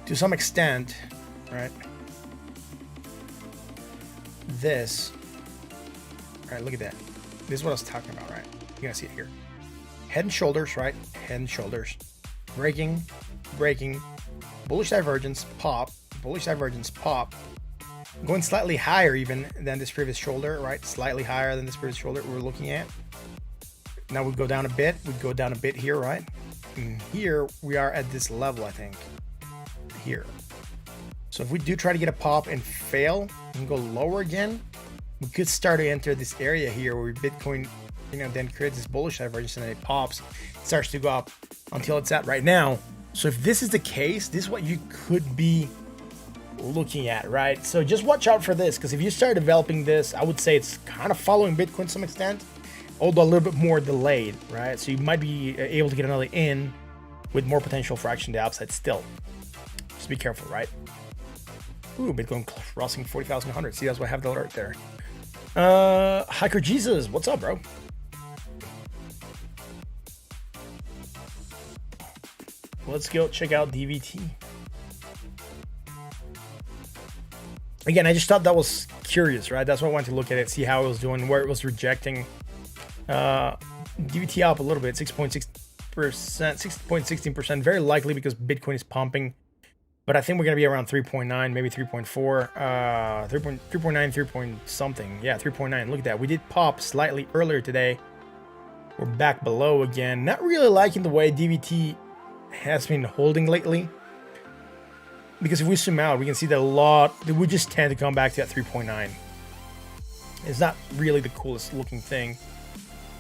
To some extent, right? This, all right, look at that. This is what I was talking about, right? You're gonna see it here. Head and shoulders, right? Head and shoulders. Breaking, bullish divergence, pop, bullish divergence, pop. Going slightly higher even than this previous shoulder, right? Slightly higher than this previous shoulder we're looking at. Now we go down a bit. We go down a bit here, right? And here we are at this level, I think. Here. So if we do try to get a pop and fail and go lower again, we could start to enter this area here where Bitcoin, you know, then creates this bullish divergence and then it pops, it starts to go up until it's at right now. So if this is the case, this is what you could be looking at, right? So just watch out for this, because if you start developing this, I would say it's kind of following Bitcoin to some extent, although a little bit more delayed, right? So you might be able to get another in with more potential for action to the upside still. Just be careful, right? Ooh, Bitcoin crossing 40,100. See, that's why I have the alert there. Hiker Jesus, what's up, bro? Let's go check out DVT. Again, I just thought that was curious, right? That's why I wanted to look at it, see how it was doing, where it was rejecting. DVT up a little bit, 6.6%, 6.16%, very likely because Bitcoin is pumping. But I think we're going to be around 3.9, maybe 3.4, 3.9, 3 point something. Yeah, 3.9. Look at that. We did pop slightly earlier today. We're back below again. Not really liking the way DVT has been holding lately. Because if we zoom out, we can see that a lot, we just tend to come back to that 3.9. It's not really the coolest looking thing.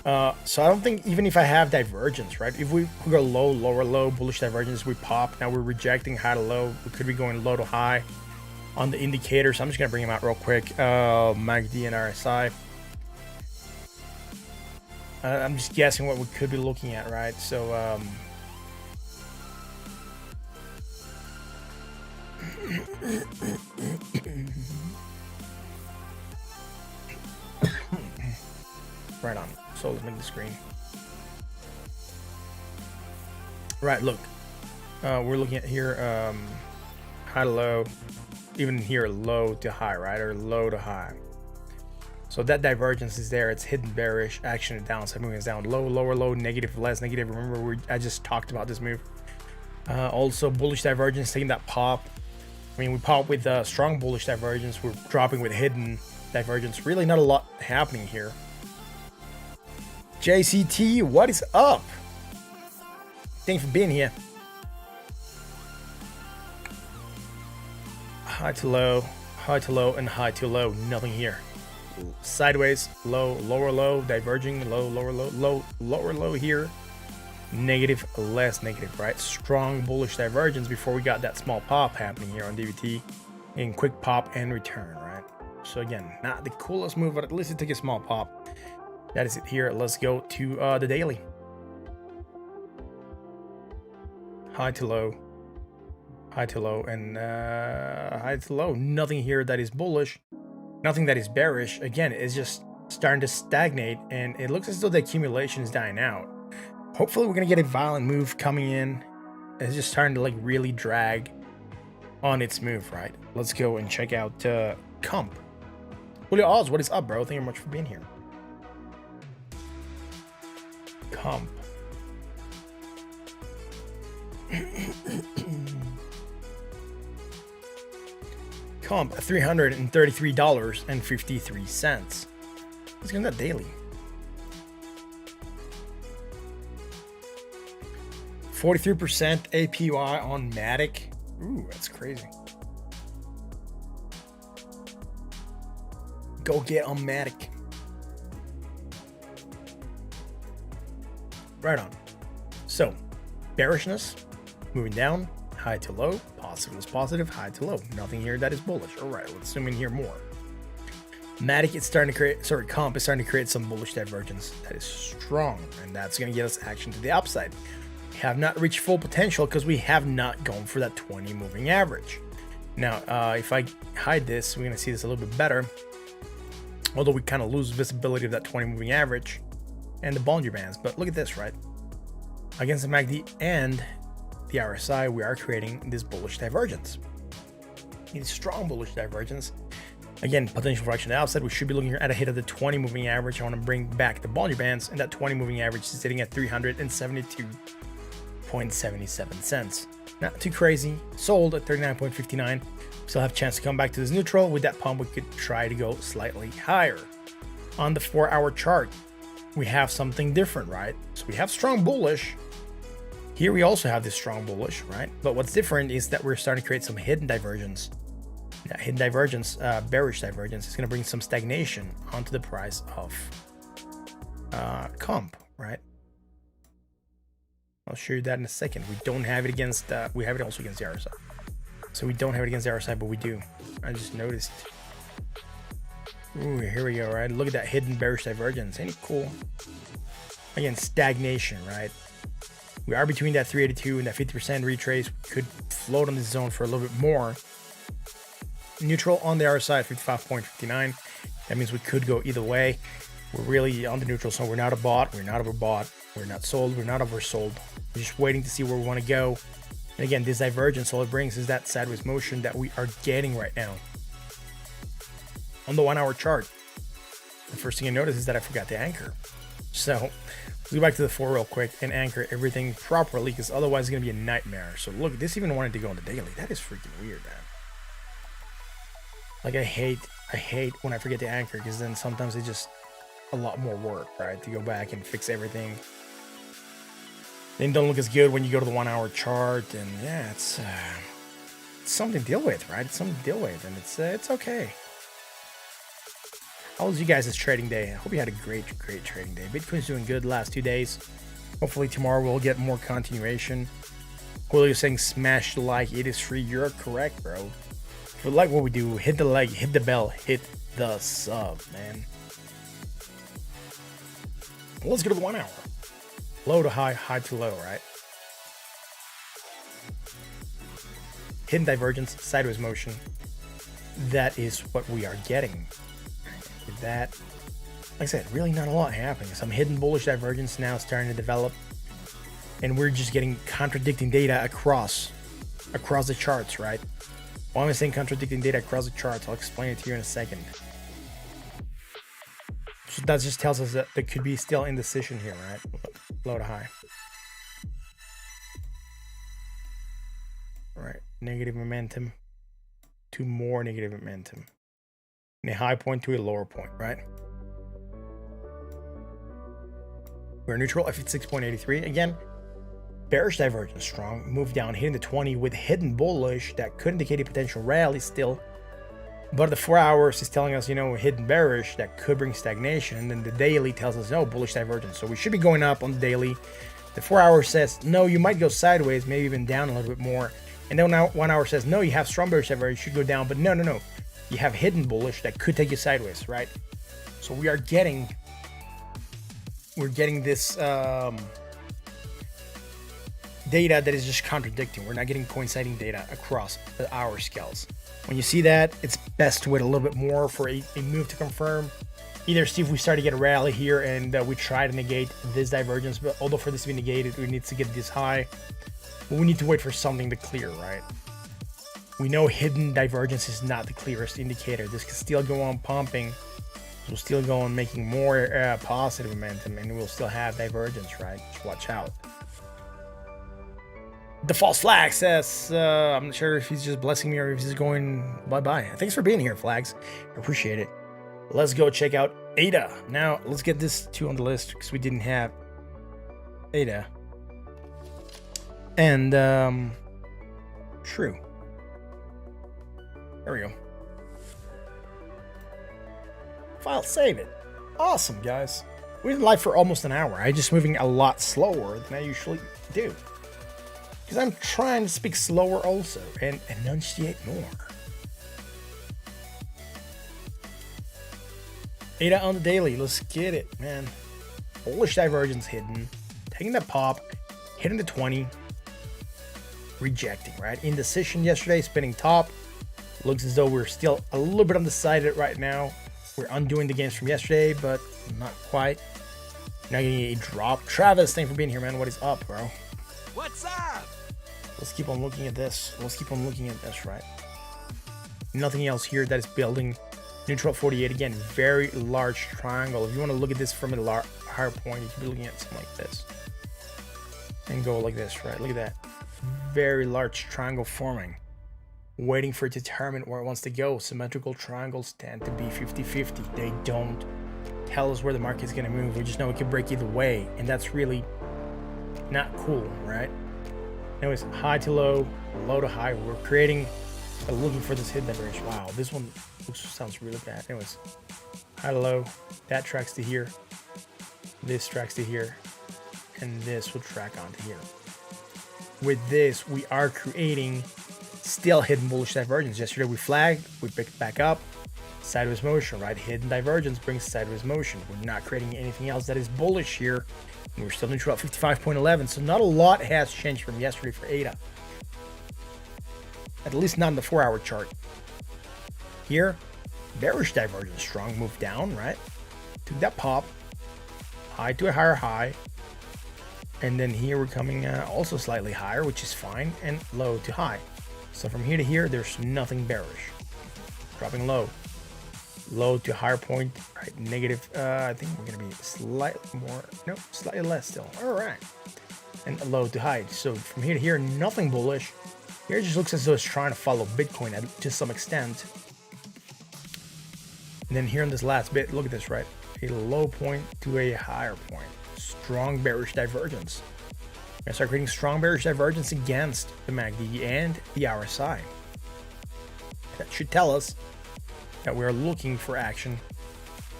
So I don't think, even if I have divergence, right? If we go low, lower, low, bullish divergence, we pop. Now we're rejecting high to low. We could be going low to high on the indicators. I'm just going to bring them out real quick. MACD and RSI. I'm just guessing what we could be looking at, right? So, right on. So let's make the screen. Right, look. We're looking at here high to low, even here low to high, right? Or low to high. So that divergence is there. It's hidden bearish action and downside moving is down. Low, lower, low, negative, less negative. Remember, I just talked about this move. Also bullish divergence, taking that pop. I mean, we pop with strong bullish divergence. We're dropping with hidden divergence. Really not a lot happening here. JCT, what is up? Thanks for being here. High to low, and high to low. Nothing here. sideways, low, lower low, diverging, low, lower low, low, lower low here, negative, less negative, right? Strong bullish divergence before we got that small pop happening here on DVT, and quick pop and return, right? So again, not the coolest move, but at least it took a small pop. That is it here. Let's go to the daily. High to low, high to low, and high to low. Nothing here that is bullish, nothing that is bearish. Again, it's just starting to stagnate, and it looks as though the accumulation is dying out. Hopefully we're gonna get a violent move coming in. It's just starting to like really drag on its move, right? Let's go and check out Comp. Julio Oz, what is up, bro? Thank you very much for being here. Comp. Comp, $333.53. Let's get that daily. 43% APY on Matic. Ooh, that's crazy. Go get on Matic. Right on. So, bearishness, moving down, high to low, positive is positive, high to low. Nothing here that is bullish. All right, let's zoom in here more. Matic is starting to create, Comp is starting to create some bullish divergence that is strong, and that's going to get us action to the upside. We have not reached full potential because we have not gone for that 20 moving average. Now, if I hide this, we're going to see this a little bit better. Although we kind of lose visibility of that 20 moving average and the Bollinger Bands. But look at this, right? Against the MACD and the RSI, we are creating this bullish divergence. It's strong bullish divergence. Again, potential for action to the outside. We should be looking at a hit of the 20 moving average. I want to bring back the Bollinger Bands, and that 20 moving average is sitting at 372.77 cents. Not too crazy. Sold at 39.59. Still have a chance to come back to this neutral. With that pump, we could try to go slightly higher. On the 4-hour chart, we have something different, right? So we have strong bullish. Here we also have this strong bullish, right? But what's different is that we're starting to create some hidden divergence. That hidden divergence, bearish divergence, is going to bring some stagnation onto the price of Comp, right? I'll show you that in a second. We don't have it against, we have it also against the RSI. So we don't have it against the RSI, but we do. I just noticed. Ooh, here we go, right? Look at that hidden bearish divergence. Ain't it cool? Again, stagnation, right? We are between that 382 and that 50% retrace. We could float on this zone for a little bit more. Neutral on the RSI at 55.59. That means we could go either way. We're really on the neutral zone. We're not bought. We're not overbought. We're not sold. We're not oversold. We're just waiting to see where we want to go. And again, this divergence, all it brings is that sideways motion that we are getting right now. On the 1-hour chart, the first thing I notice is that I forgot to anchor. So let's go back to the 4 real quick and anchor everything properly, because otherwise it's going to be a nightmare. So look, this even wanted to go on the daily. That is freaking weird, man. Like I hate when I forget to anchor, because then sometimes it's just a lot more work, right? To go back and fix everything. Then don't look as good when you go to the 1-hour chart, and yeah, it's something to deal with, right? It's something to deal with, and it's okay. How was you guys' trading day? I hope you had a great trading day. Bitcoin's doing good the last 2 days. Hopefully tomorrow we'll get more continuation. Julio saying smash the like, it is free. You're correct, bro. If you like what we do, hit the like, hit the bell, hit the sub, man. Let's go to the 1 hour. Low to high, high to low, right? Hidden divergence, sideways motion. That is what we are getting. With that, like I said, really not a lot happening. Some hidden bullish divergence now starting to develop. And we're just getting contradicting data across the charts, right? Why am I saying contradicting data across the charts? I'll explain it to you in a second. So that just tells us that there could be still indecision here, right? Low to high. All right, negative momentum to more negative momentum. And a high point to a lower point, right? We're neutral at 56.83. Again, bearish divergence strong. Move down, hitting the 20 with hidden bullish that could indicate a potential rally still. But the 4 hours is telling us, hidden bearish that could bring stagnation, and then the daily tells us no, bullish divergence. So we should be going up on the daily. The 4 hour says no, you might go sideways, maybe even down a little bit more. And then now 1 hour says no, you have strong bearish divergence, you should go down. But no, you have hidden bullish that could take you sideways, right? So we're getting this data that is just contradicting. We're not getting coinciding data across the hour scales. When you see that, it's best to wait a little bit more for a move to confirm. Either see if we start to get a rally here and we try to negate this divergence, but although for this to be negated, we need to get this high. But we need to wait for something to clear, right? We know hidden divergence is not the clearest indicator. This can still go on pumping. We'll still go on making more positive momentum, and we'll still have divergence, right? Just watch out. The false flag says, I'm not sure if he's just blessing me or if he's going bye-bye. Thanks for being here, Flags. I appreciate it. Let's go check out ADA. Now, let's get this 2 on the list because we didn't have ADA. And, true. There we go. File, save it. Awesome, guys. We've been live for almost an hour. I'm just moving a lot slower than I usually do. Because I'm trying to speak slower also and enunciate more. ADA on the daily. Let's get it, man. Bullish divergence hidden. Taking the pop. Hitting the 20. Rejecting, right? Indecision yesterday. Spinning top. Looks as though we're still a little bit undecided right now. We're undoing the gains from yesterday, but not quite. Now getting a drop. Travis, thanks for being here, man. What is up, bro? What's up? Let's keep on looking at this. Right? Nothing else here that is building. Neutral 48 again. Very large triangle. If you want to look at this from a higher point, you could be looking at something like this. And go like this, right? Look at that. Very large triangle forming. Waiting for it to determine where it wants to go. Symmetrical triangles tend to be 50-50. They don't tell us where the market is going to move. We just know it could break either way. And that's really not cool, right? Anyways, high to low, low to high. We're creating, looking for this hidden divergence. Wow, this one sounds really bad. Anyways, high to low, that tracks to here. This tracks to here. And this will track onto here. With this, we are creating still hidden bullish divergence. Yesterday we flagged, we picked back up. Sideways motion, right? Hidden divergence brings sideways motion. We're not creating anything else that is bullish here. And we're still neutral at 55.11, so not a lot has changed from yesterday for ADA. At least not in the 4 hour chart. Here, bearish divergence, strong move down, right? Took that pop, high to a higher high. And then here we're coming also slightly higher, which is fine, and low to high. So from here to here, there's nothing bearish. Dropping low. Low to higher point, right? Negative, I think we're gonna be slightly more, no, slightly less still. All right. And low to high. So from here to here, nothing bullish. Here it just looks as though it's trying to follow Bitcoin to some extent. And then here in this last bit, look at this, right? A low point to a higher point. Strong bearish divergence. We're gonna start creating strong bearish divergence against the MACD and the RSI. That should tell us that we're looking for action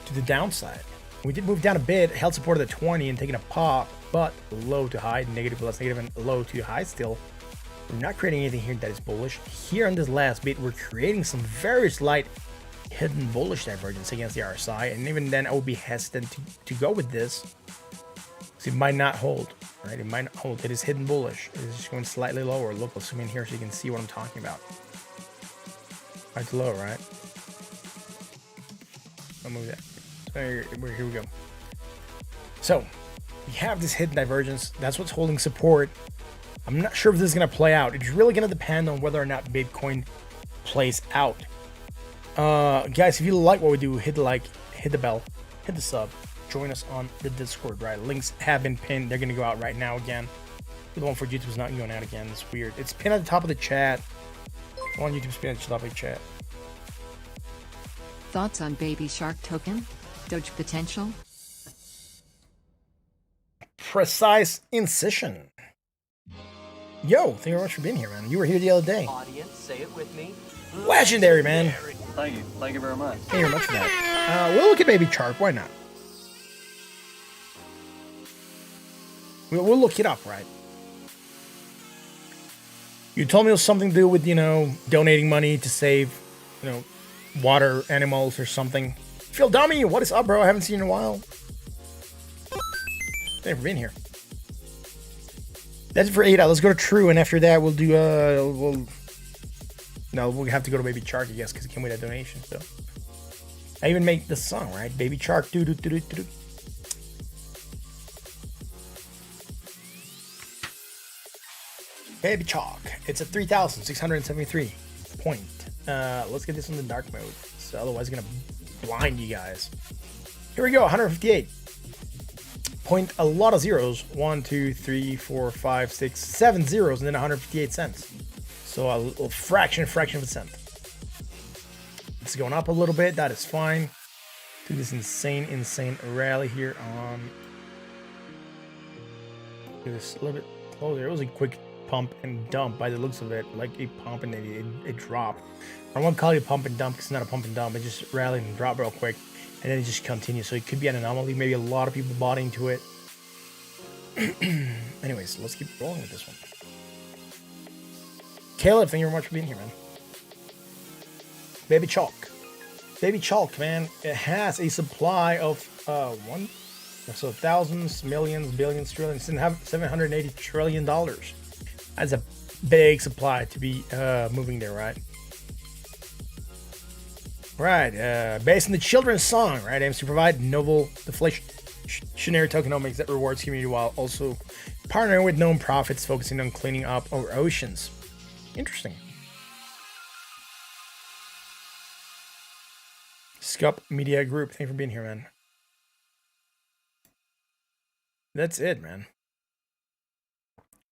to the downside. We did move down a bit, held support at the 20 and taking a pop, but low to high, negative plus negative, and low to high still. We're not creating anything here that is bullish. Here on this last bit, we're creating some very slight hidden bullish divergence against the RSI, and even then I would be hesitant to go with this. So it might not hold, right? It might not hold. It is hidden bullish. It is just going slightly lower. Look, I'll zoom in here so you can see what I'm talking about. High to low, right? I'll move that. So here we go. So we have this hidden divergence. That's what's holding support. I'm not sure if this is going to play out. It's really going to depend on whether or not Bitcoin plays out. Guys, if you like what we do, hit the like, hit the bell, hit the sub. Join us on the Discord, right? Links have been pinned. They're going to go out right now again. The one for YouTube is not going out again. It's weird. It's pinned at the top of the chat. On YouTube's pinned at the top of the chat. Thoughts on Baby Shark token? Doge potential? Precise incision. Yo, thank you very much for being here, man. You were here the other day. Audience, say it with me. Legendary, man. Thank you. Thank you very much. Thank you very much for that. We'll look at Baby Shark. Why not? We'll look it up, right? You told me it was something to do with, you know, donating money to save, you know, water animals or something. Phil Dummy, what is up, bro? I haven't seen you in a while. Thanks for being here. That's it for 8 out. Let's go to True, and after that, we'll do, we'll have to go to Baby Shark, I guess, because it came with a donation, so. I even make the song, right? Baby Shark, do-do-do-do-do-do. Baby Chalk. It's at 3,673 point. Let's get this on the dark mode. So otherwise it's gonna blind you guys. Here we go, 158. Point a lot of zeros. 1, 2, 3, 4, 5, 6, 7 zeros and then 158 cents. So a little fraction of a cent. It's going up a little bit, that is fine. Do this insane rally here on. Do this a little bit closer. It was a quick pump and dump by the looks of it, like a pump and it dropped. I won't call it pump and dump because it's not a pump and dump. It just rallied and dropped real quick, and then it just continues. So it could be an anomaly. Maybe a lot of people bought into it. Anyways, let's keep rolling with this one. Caleb, thank you very much for being here, man. Baby Chalk. Baby Chalk, man. It has a supply of so thousands, millions, billions, trillions, $780 trillion. That's a big supply to be moving there, right? Right, based on the children's song, right, aims to provide novel deflationary tokenomics that rewards community while also partnering with known profits focusing on cleaning up our oceans. Interesting. Scup Media Group, thank you for being here, man. That's it, man.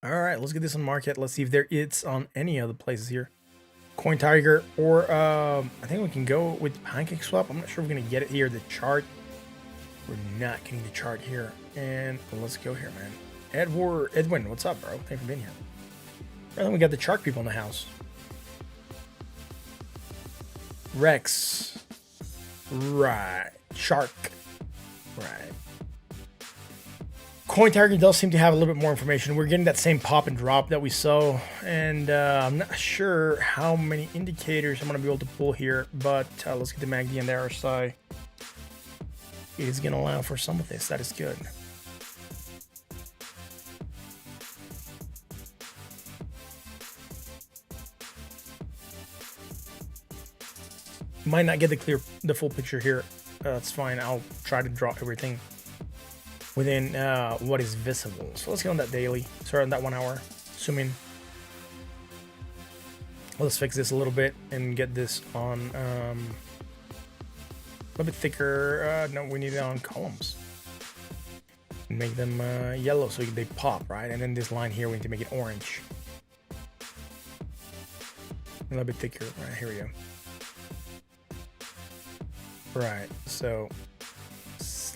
All right, let's get this on market. Let's see if it's on any other places here. Coin Tiger, or I think we can go with Pancake Swap. I'm not sure if we're gonna get it here. The chart, we're not getting the chart here. And let's go here, man. Edwin, what's up, bro? Thank you for being here. I think we got the shark people in the house. Rex, right? Shark, right? Coin Target does seem to have a little bit more information. We're getting that same pop and drop that we saw, and I'm not sure how many indicators I'm going to be able to pull here, but let's get the MACD and the RSI. It is going to allow for some of this. That is good. Might not get the full picture here. That's fine. I'll try to draw everything within what is visible. So let's get on that daily. Sorry, on that 1 hour. Zoom in. Let's fix this a little bit and get this on a little bit thicker. No, we need it on columns. Make them yellow so they pop, right? And then this line here, we need to make it orange. A little bit thicker. Right, here we go. Right, so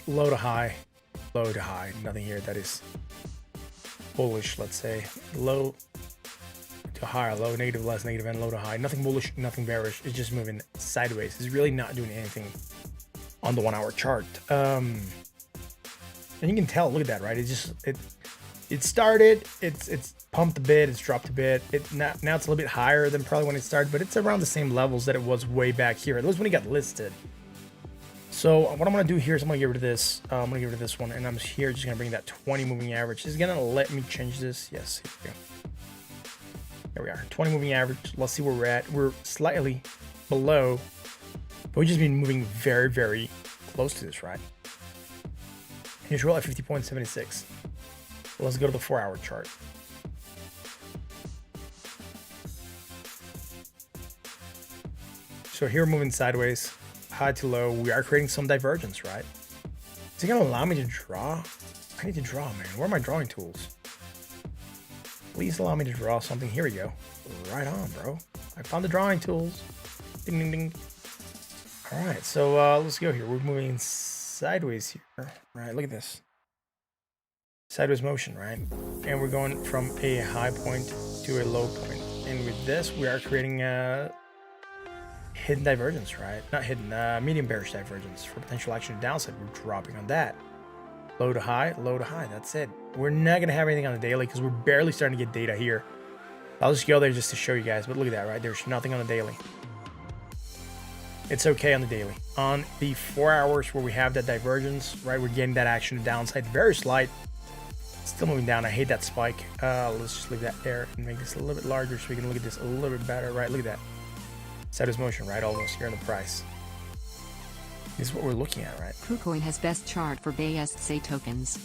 low to high, nothing here that is bullish, let's say. Low to high, low, negative, less, negative, and low to high. Nothing bullish, nothing bearish. It's just moving sideways. It's really not doing anything on the 1 hour chart. And you can tell, look at that, right? It started, it's pumped a bit, it's dropped a bit. Now it's a little bit higher than probably when it started, but it's around the same levels that it was way back here. It was when it got listed. So what I'm going to do here is I'm going to get rid of this. I'm going to get rid of this one, and I'm here just going to bring that 20 moving average. It's going to let me change this. Yes, here we go. There we are. 20 moving average. Let's see where we're at. We're slightly below, but we've just been moving very, very close to this, right? Neutral at 50.76. Let's go to the 4 hour chart. So here we're moving sideways. High to low, we are creating some divergence, right? Is it gonna allow me to draw? I need to draw, man. Where are my drawing tools? Please allow me to draw something. Here we go. Right on, bro. I found the drawing tools. Ding, ding, ding. All right, so let's go here. We're moving sideways here. Right, look at this. Sideways motion, right? And we're going from a high point to a low point. And with this, we are creating hidden divergence, right? Not hidden, medium bearish divergence for potential action downside. We're dropping on that. Low to high, that's it. We're not gonna have anything on the daily because we're barely starting to get data here. I'll just go there just to show you guys, but look at that, right? There's nothing on the daily. It's okay on the daily. On the 4 hours where we have that divergence, right? We're getting that action to downside, very slight. Still moving down. I hate that spike. Let's just leave that there and make this a little bit larger so we can look at this a little bit better, right? Look at that. Sideways motion, right? Almost here on the price. This is what we're looking at, right? KuCoin has best chart for BSC tokens.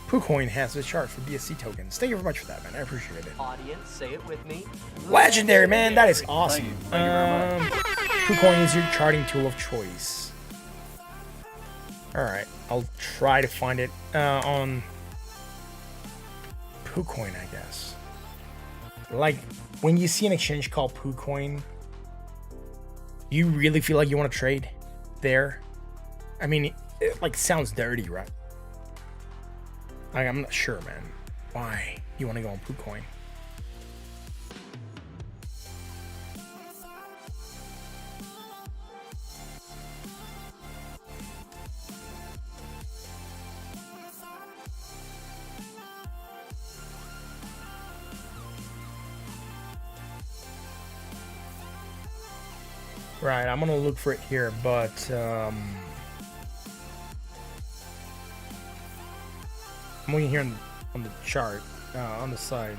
KuCoin has the chart for BSC tokens. Thank you very much for that, man. I appreciate it. Audience, say it with me. Legendary, man. That is awesome. Thank you very much. KuCoin is your charting tool of choice. All right, I'll try to find it on KuCoin, I guess. Like when you see an exchange called KuCoin, you really feel like you want to trade there. I mean, it like sounds dirty, right? Like, I'm not sure, man. Why you want to go on KuCoin? Right, I'm gonna look for it here, but I'm looking here on the chart on the side.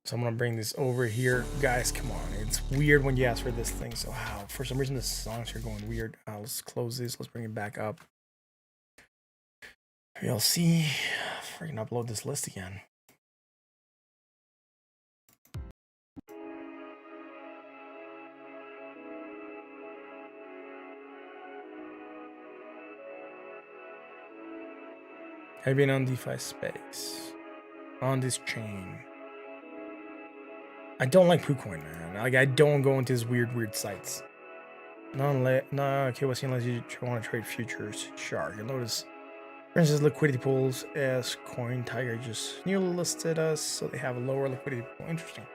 So I'm gonna bring this over here, guys. Come on, it's weird when you ask for this thing. So how? For some reason, the songs are going weird. Let's close this. Let's bring it back up. You'll see. Freaking upload this list again. I've been on DeFi space on this chain. I don't like KuCoin, man. Like, I don't go into these weird sites. No, KYC unless you want to trade futures. Shark. You'll notice, for instance, liquidity pools as Coin Tiger just newly listed us, so they have a lower liquidity pool. Interesting.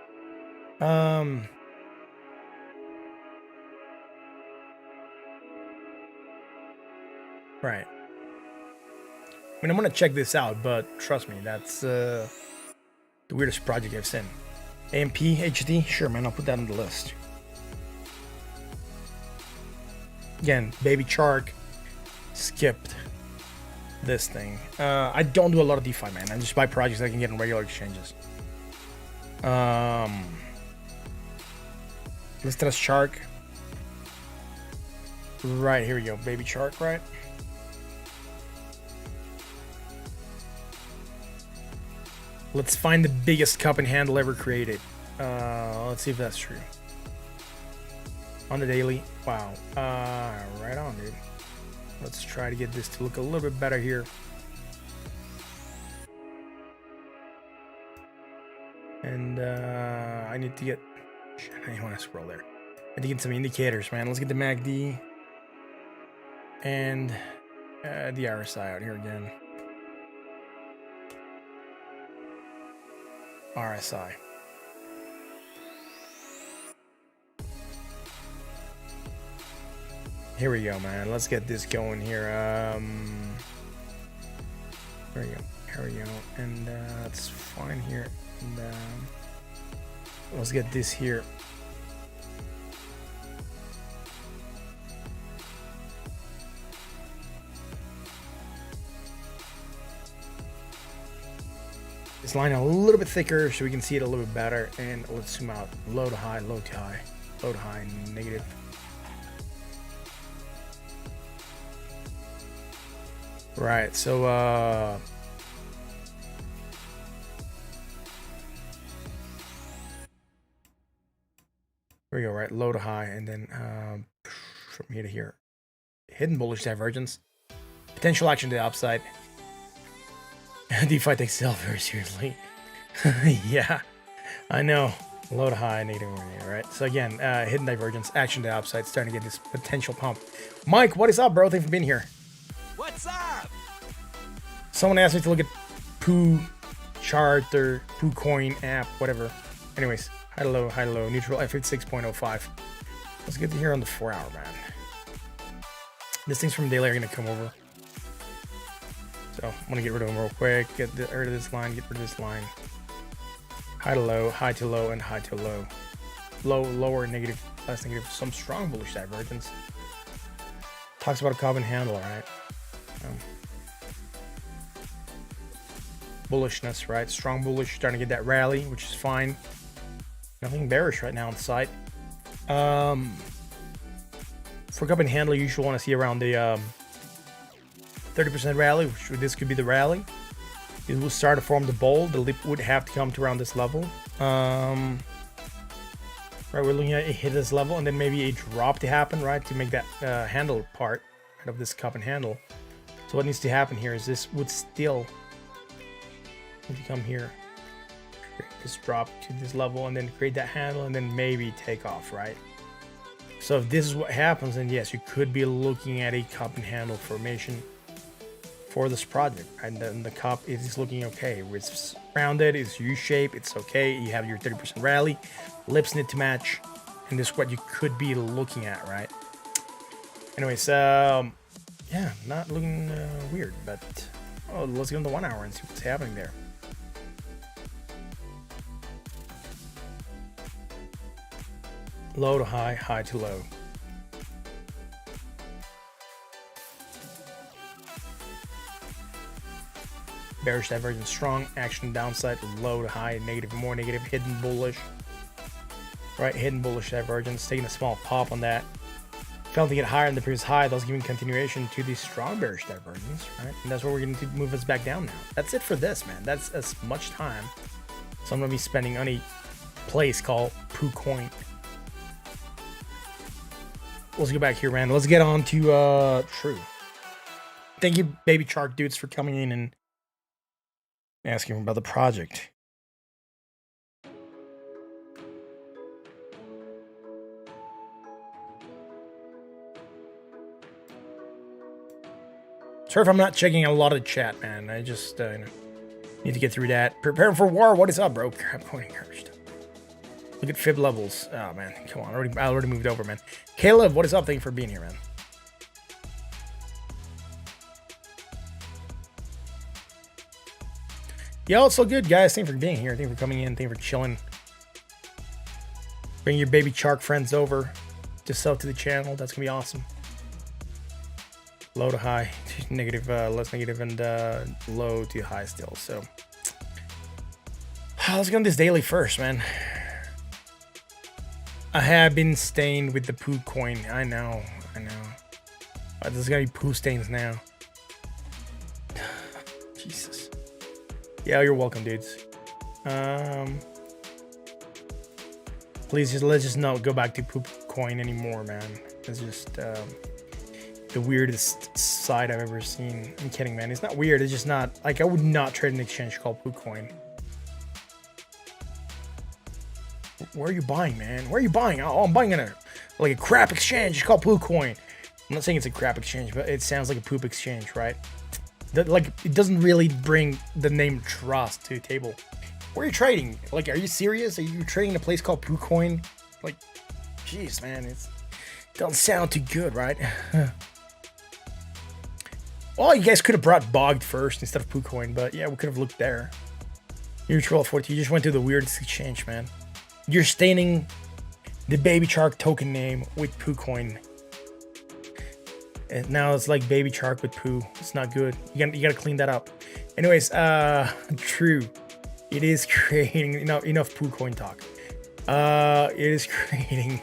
Right. I mean, I'm gonna check this out, but trust me, that's the weirdest project I've seen. AMP HD, sure, man, I'll put that on the list. Again, Baby Shark skipped this thing. I don't do a lot of DeFi, man. I just buy projects I can get in regular exchanges. Listed as Shark. Right, here we go. Baby Shark, right? Let's find the biggest cup and handle ever created. Let's see if that's true. On the daily. Wow. Right on, dude. Let's try to get this to look a little bit better here. And I need to get... Shit, I didn't want to scroll there. I need to get some indicators, man. Let's get the MACD. And the RSI out here again. RSI. Here we go, man. Let's get this going here. There we go. Here we go. And that's fine here. And let's get this here. This line a little bit thicker so we can see it a little bit better. And let's zoom out. Low to high, low to high, low to high, negative. Right, so here we go, right? Low to high, and then from here to here. Hidden bullish divergence. Potential action to the upside. DeFi takes itself very seriously. Yeah. I know. Low to high, negative one, right? So again, hidden divergence, action to the upside, starting to get this potential pump. Mike, what is up, bro? Thanks for being here. What's up? Someone asked me to look at Poo chart or Poo Coin app, whatever. Anyways, high to low, neutral, F56.05. Let's get to here on the 4 hour, man. These things from daily are gonna come over. So I'm gonna get rid of them real quick. Get rid of this line, get rid of this line. High to low, and high to low. Low, lower, negative, less negative. Some strong bullish divergence. Talks about a carbon handle, right? Bullishness, right? Strong bullish, starting to get that rally, which is fine. Nothing bearish right now on the side. For cup and handle, you usually want to see around the 30% rally, which this could be the rally. It will start to form the bowl. The lip would have to come to around this level. Right, we're looking at it hit this level and then maybe a drop to happen, right, to make that handle part out of this cup and handle. So what needs to happen here is this would still need to come here, create this drop to this level, and then create that handle, and then maybe take off, right? So if this is what happens, then yes, you could be looking at a cup and handle formation for this project, and then the cup is looking okay. It's rounded, it's U-shape, it's okay. You have your 30% rally, lips need to match, and this is what you could be looking at, right? Anyways, yeah, not looking weird, but let's go on the 1 hour and see what's happening there. Low to high, high to low. Bearish divergence strong, action downside, low to high, negative, more negative, hidden bullish. Right, hidden bullish divergence, taking a small pop on that. Failing to get higher than the previous high, thus giving continuation to the strong bearish divergence, right? And that's what we're going to move us back down now. That's it for this, man. That's as much time. So I'm going to be spending on a place called Poo Coin. Let's go back here, man. Let's get on to True. Thank you, baby shark dudes, for coming in and asking about the project. Sorry if I'm not checking a lot of chat, man. I just need to get through that. Preparing for war. What is up, bro? I'm going encouraged. Look at fib levels. Oh, man. Come on. I already moved over, man. Caleb, what is up? Thank you for being here, man. Yo, it's so good, guys. Thank you for being here. Thank you for coming in. Thank you for chilling. Bring your baby shark friends over to sub to the channel. That's going to be awesome. Low to high, negative, less negative, and low to high still. So let's go on this daily first, man. I have been stained with the poo coin. I know. There's gonna be poo stains now. Jesus. Yeah, you're welcome, dudes. Please let's just not go back to poop coin anymore, man. It's just the weirdest side I've ever seen. I'm kidding, man. It's not weird. It's just not like I would not trade an exchange called poo coin. Where are you buying, man? Where are you buying? Oh, I'm buying in a crap exchange. It's called Poo Coin. I'm not saying it's a crap exchange, but it sounds like a poop exchange, right? It doesn't really bring the name trust to the table. Where are you trading? Like, are you serious? Are you trading in a place called Poo Coin? Like, jeez, man, it doesn't sound too good, right? Well, you guys could have brought Bogged first instead of Poo Coin, but yeah, we could have looked there. Neutral 40. You just went to the weirdest exchange, man. You're staining the baby shark token name with Poo Coin. And now it's like baby shark with poo. It's not good. You gotta clean that up. Anyways, True. It is creating enough Poo Coin talk. It is creating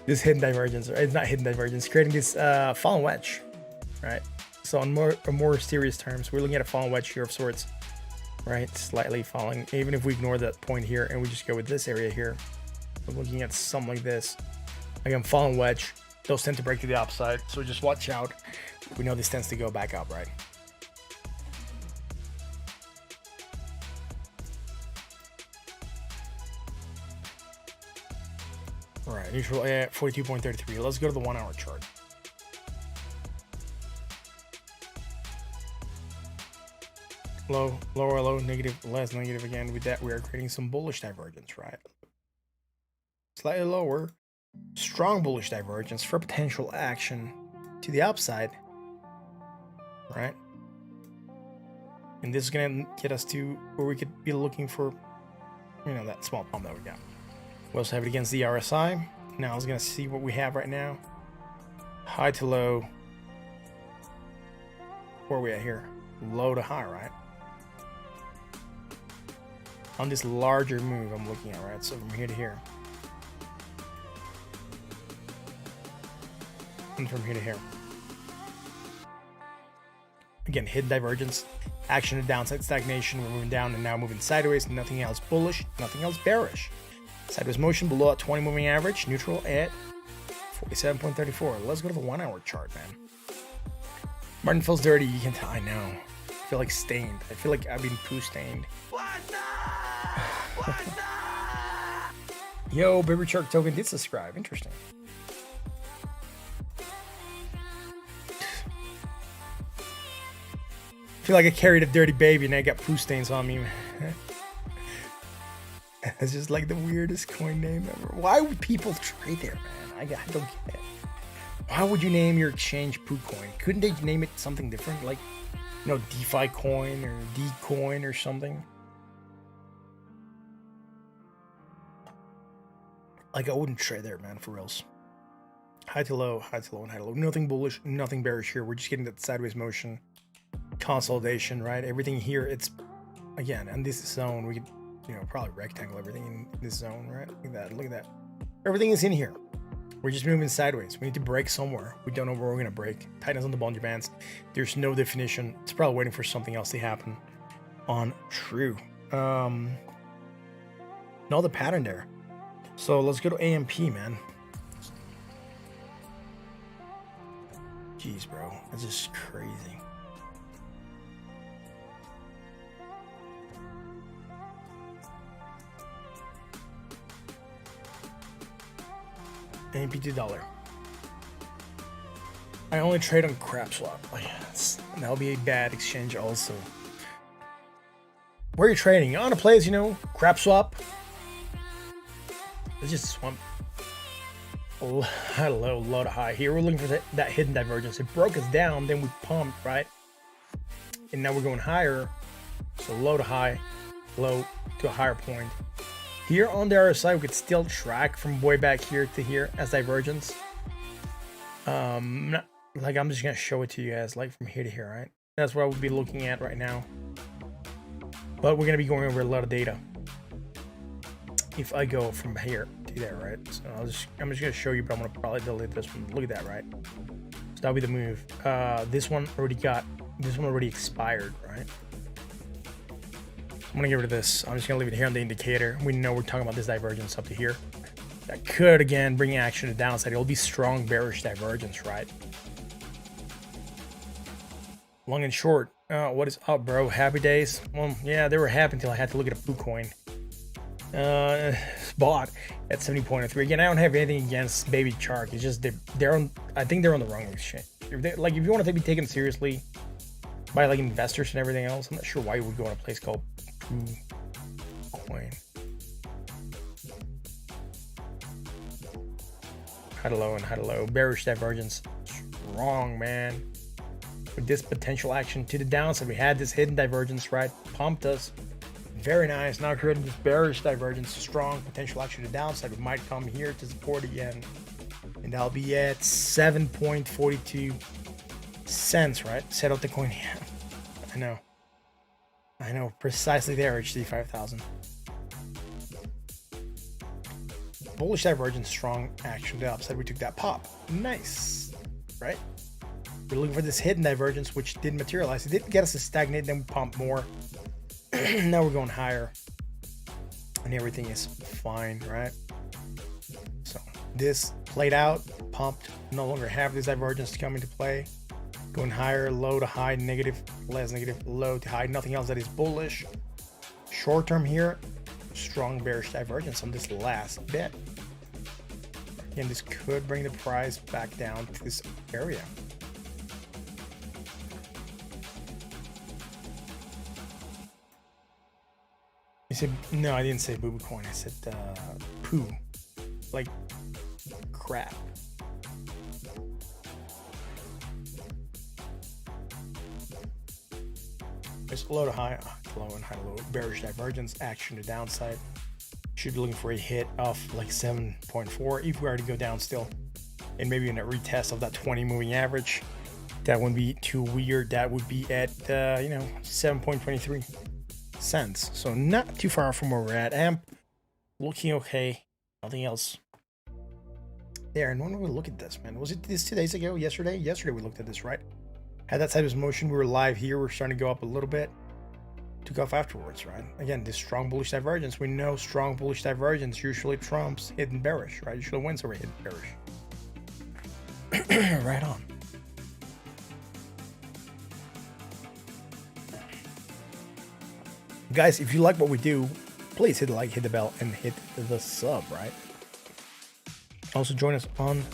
this hidden divergence. It's not hidden divergence. Creating this fallen wedge, right? So on more serious terms, we're looking at a fallen wedge here of sorts. Right, slightly falling. Even if we ignore that point here and we just go with this area here, we're looking at something like this. Again, fallen wedge. Those tend to break to the upside, so just watch out. We know this tends to go back up, right? All right, neutral at 42.33. Let's go to the 1 hour chart. Low, lower, low, negative, less negative again. With that, we are creating some bullish divergence, right? Slightly lower, strong bullish divergence for potential action to the upside, right? And this is going to get us to where we could be looking for, you know, that small pump that we got. We also have it against the RSI. Now I was going to see what we have right now. High to low. Where are we at here? Low to high, right? On this larger move I'm looking at, right? So from here to here. And from here to here. Again, hidden divergence, action to downside stagnation. We're moving down and now moving sideways. Nothing else bullish, nothing else bearish. Sideways motion below at 20 moving average, neutral at 47.34. Let's go to the 1 hour chart, man. Martin feels dirty. You can tell. I know. I feel like stained. I feel like I've been poo stained. Yo, Baby Shark Token did subscribe. Interesting. I feel like I carried a dirty baby and I got poo stains on me. It's just like the weirdest coin name ever. Why would people trade there, man? I don't get it. Why would you name your exchange Poo Coin? Couldn't they name it something different? Like, you know, DeFi Coin or D Coin or something? Like, I wouldn't trade there, man, for reals. High to low, high to low, and high to low. Nothing bullish, nothing bearish here. We're just getting that sideways motion. Consolidation, right? Everything here, it's, again, in this zone, we could, you know, probably rectangle everything in this zone, right? Look at that, look at that. Everything is in here. We're just moving sideways. We need to break somewhere. We don't know where we're gonna break. Tightness on the Bollinger Bands. There's no definition. It's probably waiting for something else to happen on true. No other pattern there. So let's go to AMP, man. Jeez, bro, that's just crazy. AMP $2. I only trade on CrapSwap. That'll be a bad exchange also. Where are you trading? On a place, you know, CrapSwap. It's just swamp. High to low, low to high. Here we're looking for that hidden divergence. It broke us down, then we pumped, right? And now we're going higher. So low to high, low to a higher point. Here on the RSI, we could still track from way back here to here as divergence. Like, I'm just gonna show it to you guys, like from here to here, right? That's what I would be looking at right now. But we're gonna be going over a lot of data. If I go from here to there, right? So I'm just gonna show you, but I'm gonna probably delete this one. Look at that, right? So that'll be the move. This one already expired, right? I'm gonna get rid of this. I'm just gonna leave it here on the indicator. We know we're talking about this divergence up to here. That could again bring action to the downside. It'll be strong bearish divergence, right? Long and short. What is up, bro? Happy days? Well, yeah, they were happy until I had to look at a Poo Coin. Bought at 70.03. Again, I don't have anything against Baby Shark. It's just they're on. I think they're on the wrong exchange. If you want to be taken seriously by like investors and everything else, I'm not sure why you would go on a place called Poo Coin. High to low and high to low. Bearish divergence. Strong, man. With this potential action to the downside, we had this hidden divergence, right? Pumped us. Very nice. Now creating this bearish divergence, strong potential action to the downside. We might come here to support again, and that'll be at 7.42 cents, right? Set out the coin. Yeah, I know, precisely there. HD 5000. Bullish divergence, strong action to the upside. We took that pop. Nice, right? We're looking for this hidden divergence, which didn't materialize. It didn't get us to stagnate, then we pumped more. Now we're going higher, and everything is fine, right? So this played out, pumped, no longer have this divergence to come into play. Going higher, low to high, negative, less negative, low to high, nothing else that is bullish. Short term here, strong bearish divergence on this last bit. Again, this could bring the price back down to this area. You said, no, I didn't say boo-boo coin. I said poo. Like crap. There's low to high, low and high to low. Bearish divergence, action to downside. Should be looking for a hit of like 7.4 if we are to go down still. And maybe in a retest of that 20 moving average. That wouldn't be too weird. That would be at, 7.23 cents. So not too far from where we're at. AMP looking okay. Nothing else there. And when did we look at this, man? Was it this 2 days ago? Yesterday? Yesterday we looked at this, right? Had that side of motion. We were live here. We're starting to go up a little bit. Took off afterwards, right? Again, this strong bullish divergence. We know strong bullish divergence usually trumps hidden bearish, right? Usually wins over hidden bearish. Right on. Guys, if you like what we do, please hit the like, hit the bell, and hit the sub, right? Also join us on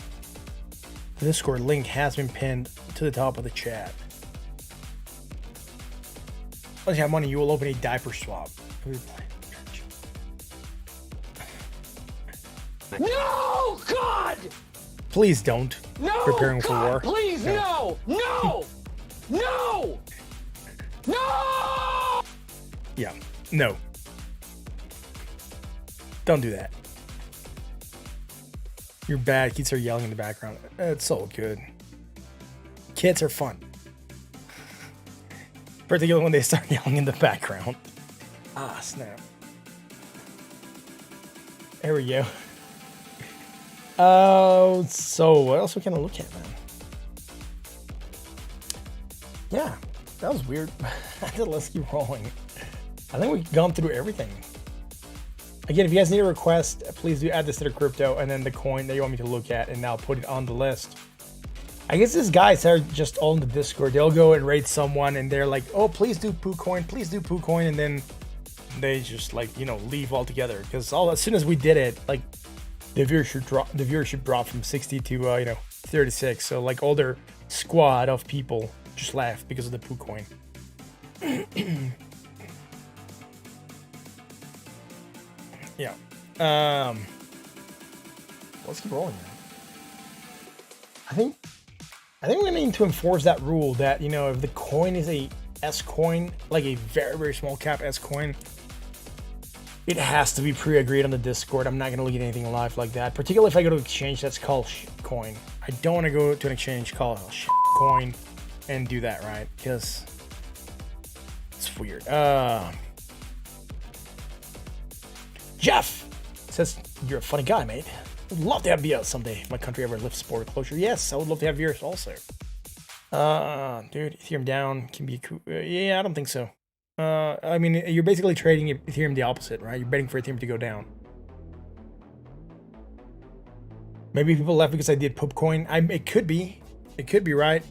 the Discord. Link has been pinned to the top of the chat. Once you have money, you will open a diaper swap. No, God! Please don't. No, Preparing God, for war. Please, no! No! No! No! Yeah, no. Don't do that. You're bad. Kids are yelling in the background. It's so good. Kids are fun. Particularly when they start yelling in the background. Ah, snap. There we go. Oh, so what else we can look at, man? Yeah, that was weird. Let's keep rolling. I think we've gone through everything. Again, if you guys need a request, please do add this to the crypto and then the coin that you want me to look at, and I'll put it on the list. I guess these guys are just on the Discord. They'll go and raid someone and they're like, oh, please do poo coin, please do poo coin. And then they just like, leave altogether. Because as soon as we did it, like the viewership dropped from 60 to, 36. So like all their squad of people just left because of the poo coin. Yeah. Let's keep rolling, man. I think we're gonna need to enforce that rule that, if the coin is a S coin, like a very, very small cap S coin, it has to be pre-agreed on the Discord. I'm not gonna look at anything live like that, particularly if I go to an exchange that's called coin. I don't want to go to an exchange called coin and do that, right? Because it's weird. Jeff says, you're a funny guy, mate. Would love to have you out someday if my country ever lifts border closure. Yes, I would love to have yours also. Dude, Ethereum down can be cool. Yeah, I don't think so. I mean, you're basically trading Ethereum the opposite, right? You're betting for Ethereum to go down. Maybe people left because I did Poopcoin. It could be. It could be, right?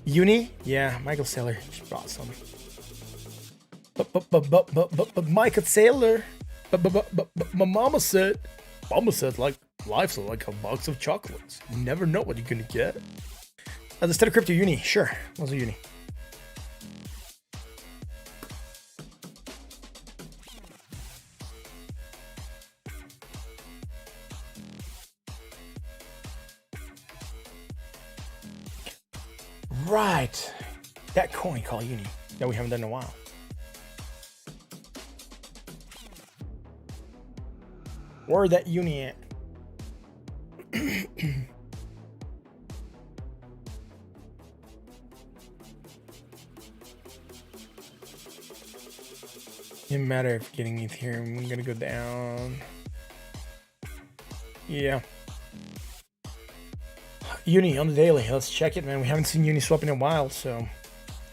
Uni? Yeah, Michael Saylor just brought some. But Michael Saylor. But my mama said, like, life's like a box of chocolates. You never know what you're gonna get. The State of Crypto Uni, sure. What's a uni? Right. That coin called uni that we haven't done in a while. Where that uni at? Didn't matter if getting Ethereum. I'm gonna go down. Yeah. Uni on the daily. Let's check it, man. We haven't seen Uniswap in a while, so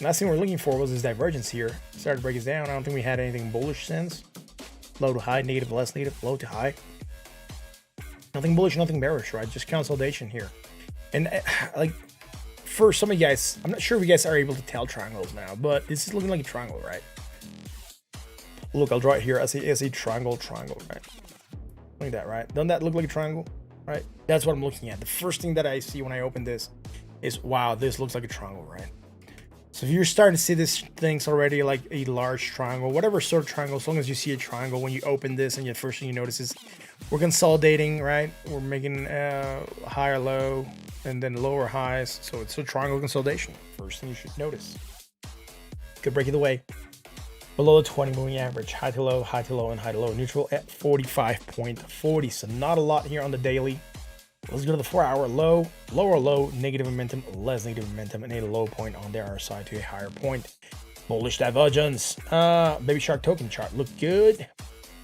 last thing we're looking for was this divergence here. Started to break us down. I don't think we had anything bullish since. Low to high, negative, less negative, low to high. Nothing bullish, nothing bearish, right? Just consolidation here. And like for some of you guys, I'm not sure if you guys are able to tell triangles now, but this is looking like a triangle, right? Look, I'll draw it here as a triangle, right? Like that, right? Doesn't that look like a triangle? right? That's what I'm looking at. The first thing that I see when I open this is, wow, this looks like a triangle, right? So if you're starting to see this thing's already like a large triangle, whatever sort of triangle, as long as you see a triangle when you open this, and the first thing you notice is we're consolidating, right? We're making higher low and then lower highs. So it's a triangle consolidation. First thing you should notice. Could break either way. Below the 20 moving average, high to low, high to low, and high to low. Neutral at 45.40. So not a lot here on the daily. Let's go to the 4-hour low, lower low, negative momentum, less negative momentum, and a low point on the RSI to a higher point. Bullish divergence. Baby shark token chart looked good.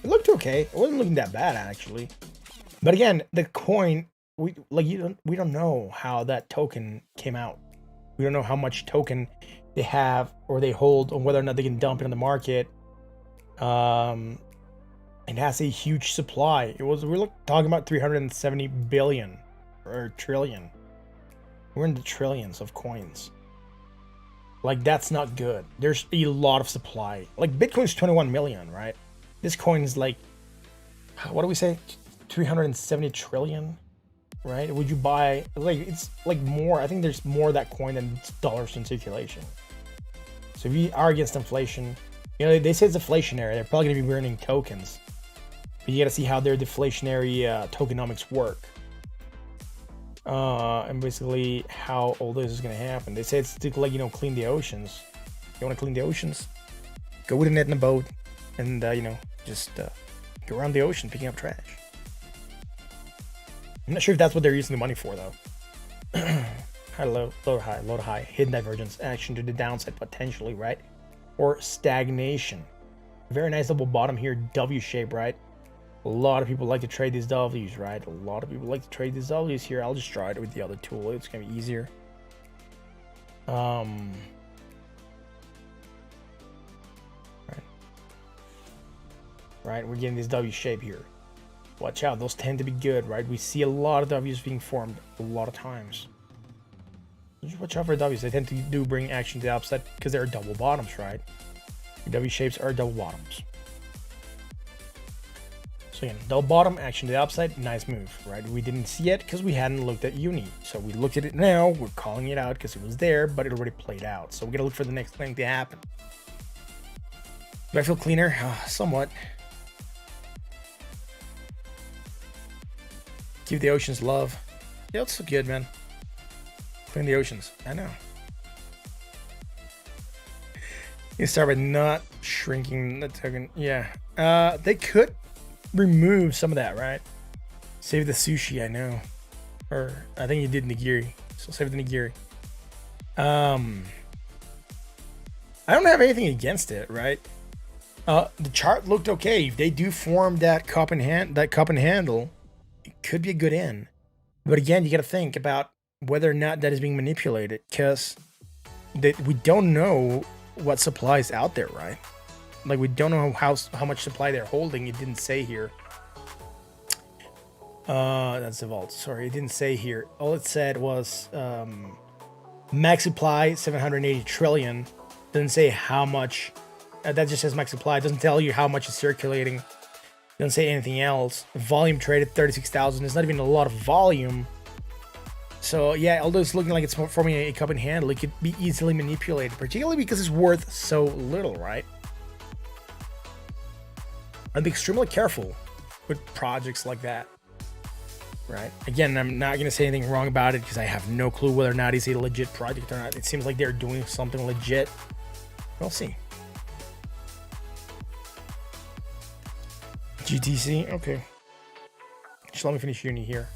It looked okay. It wasn't looking that bad actually. But again, the coin, we don't know how that token came out. We don't know how much token they have or they hold, or whether or not they can dump it on the market. It has a huge supply. We're talking about 370 billion or trillion. We're in the trillions of coins. Like, that's not good. There's a lot of supply. Like, Bitcoin's 21 million, right? This coin is like, what do we say? 370 trillion, right? Would you buy, like, it's like more. I think there's more of that coin than dollars in circulation. So if you are against inflation, you know, they say it's deflationary. They're probably going to be burning tokens. But you got to see how their deflationary tokenomics work. And basically how all this is going to happen. They say it's to, like, you know, clean the oceans. You want to clean the oceans? Go with a net and a boat. And, you know, just go around the ocean picking up trash. I'm not sure if that's what they're using the money for, though. High, low, low, high, low to high. Hidden divergence. Action to the downside, potentially, right? Or stagnation. Very nice double bottom here. W shape, right? A lot of people like to trade these W's, right? A lot of people like to trade these W's here. I'll just try it with the other tool. It's gonna be easier. Right. Right, we're getting this W shape here. Watch out, those tend to be good, right? We see a lot of W's being formed a lot of times. Just watch out for W's. They tend to do bring action to the upside because they're double bottoms, right? W shapes are double bottoms. So again, double bottom, action to the upside, nice move, right? We didn't see it because we hadn't looked at uni. So we looked at it now, we're calling it out because it was there, but it already played out. So we're gonna look for the next thing to happen. Do I feel cleaner? Somewhat. Give the oceans love. Yeah, it's so good, man. Clean the oceans. I know. You start by not shrinking the token. Yeah. They could remove some of that, right? Save the sushi, I know. Or I think you did nigiri. So save the nigiri. I don't have anything against it, right? The chart looked okay. If they do form that cup and handle, it could be a good in. But again, you got to think about whether or not that is being manipulated, because we don't know what supply is out there, right? Like, we don't know how much supply they're holding. It didn't say here. That's the vault. Sorry, it didn't say here. All it said was max supply 780 trillion. Doesn't say how much. That just says max supply. It doesn't tell you how much is circulating. Doesn't say anything else. Volume traded 36,000. It's not even a lot of volume. So yeah, although it's looking like it's forming a cup and handle, it could be easily manipulated, particularly because it's worth so little, right? I'd be extremely careful with projects like that, right? Again, I'm not going to say anything wrong about it because I have no clue whether or not it's a legit project or not. It seems like they're doing something legit. We'll see. GTC, okay. Just let me finish uni here.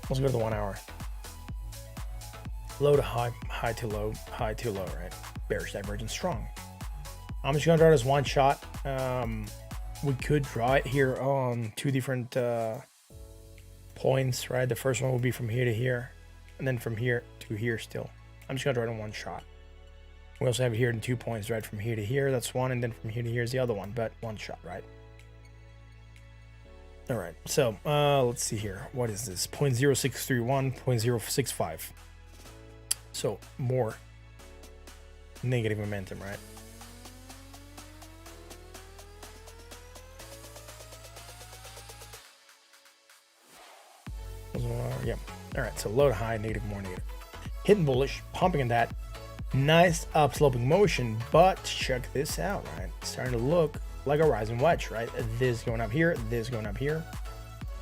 Let's go to the 1 hour. Low to high, high to low, right? Bearish divergence strong. I'm just gonna draw this one shot. We could draw it here on two different points, right? The first one will be from here to here, and then from here to here still. I'm just gonna draw it in one shot. We also have it here in 2 points, right? From here to here, that's one, and then from here to here is the other one, but one shot, right? All right, so let's see here. What is this? 0.0631, 0.065. So more negative momentum, right? Yeah. All right, so low to high, negative, more negative. Hitting bullish, pumping in that. Nice upsloping motion, but check this out, right? It's starting to look like a rising wedge, right? This going up here, this going up here.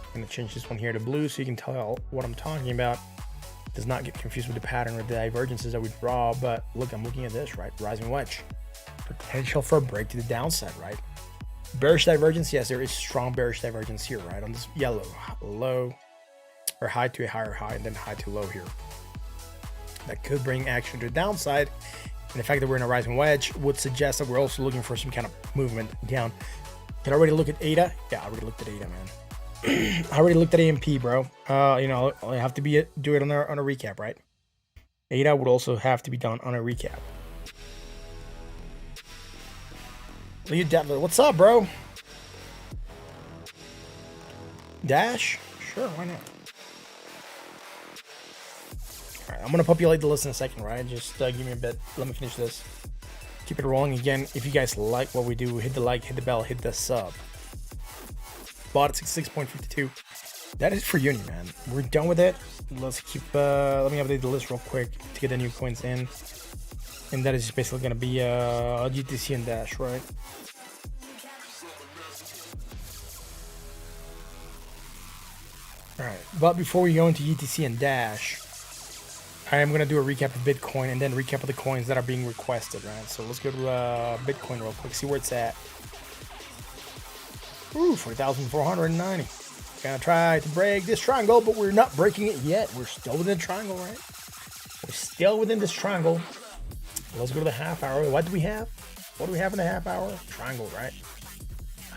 I'm gonna change this one here to blue so you can tell what I'm talking about. Does not get confused with the pattern or the divergences that we draw, but look, I'm looking at this, right? Rising wedge. Potential for a break to the downside, right? Bearish divergence, yes, there is strong bearish divergence here, right? On this yellow, low or high to a higher high and then high to low here. That could bring action to the downside. And the fact that we're in a rising wedge would suggest that we're also looking for some kind of movement down. Can I already look at ADA? Yeah, I already looked at ADA, man. I already looked at AMP, bro. You know, I have to do it on a recap, right? ADA would also have to be done on a recap. What's up, bro? Dash? Sure, why not? All right, I'm gonna populate the list in a second, right? Just give me a bit. Let me finish this. Keep it rolling again. If you guys like what we do, hit the like, hit the bell, hit the sub. Bought at 66.52. That is for uni, man. We're done with it. Let's keep. Let me update the list real quick to get the new coins in. And that is basically gonna be GTC and Dash, right? All right, but before we go into UTC and Dash, I am going to do a recap of Bitcoin and then recap of the coins that are being requested, right? So let's go to Bitcoin real quick, see where it's at. Ooh, 40,490. Gonna try to break this triangle, but we're not breaking it yet. We're still within the triangle, right? We're still within this triangle. Let's go to the half hour. What do we have? What do we have in the half hour? Triangle, right?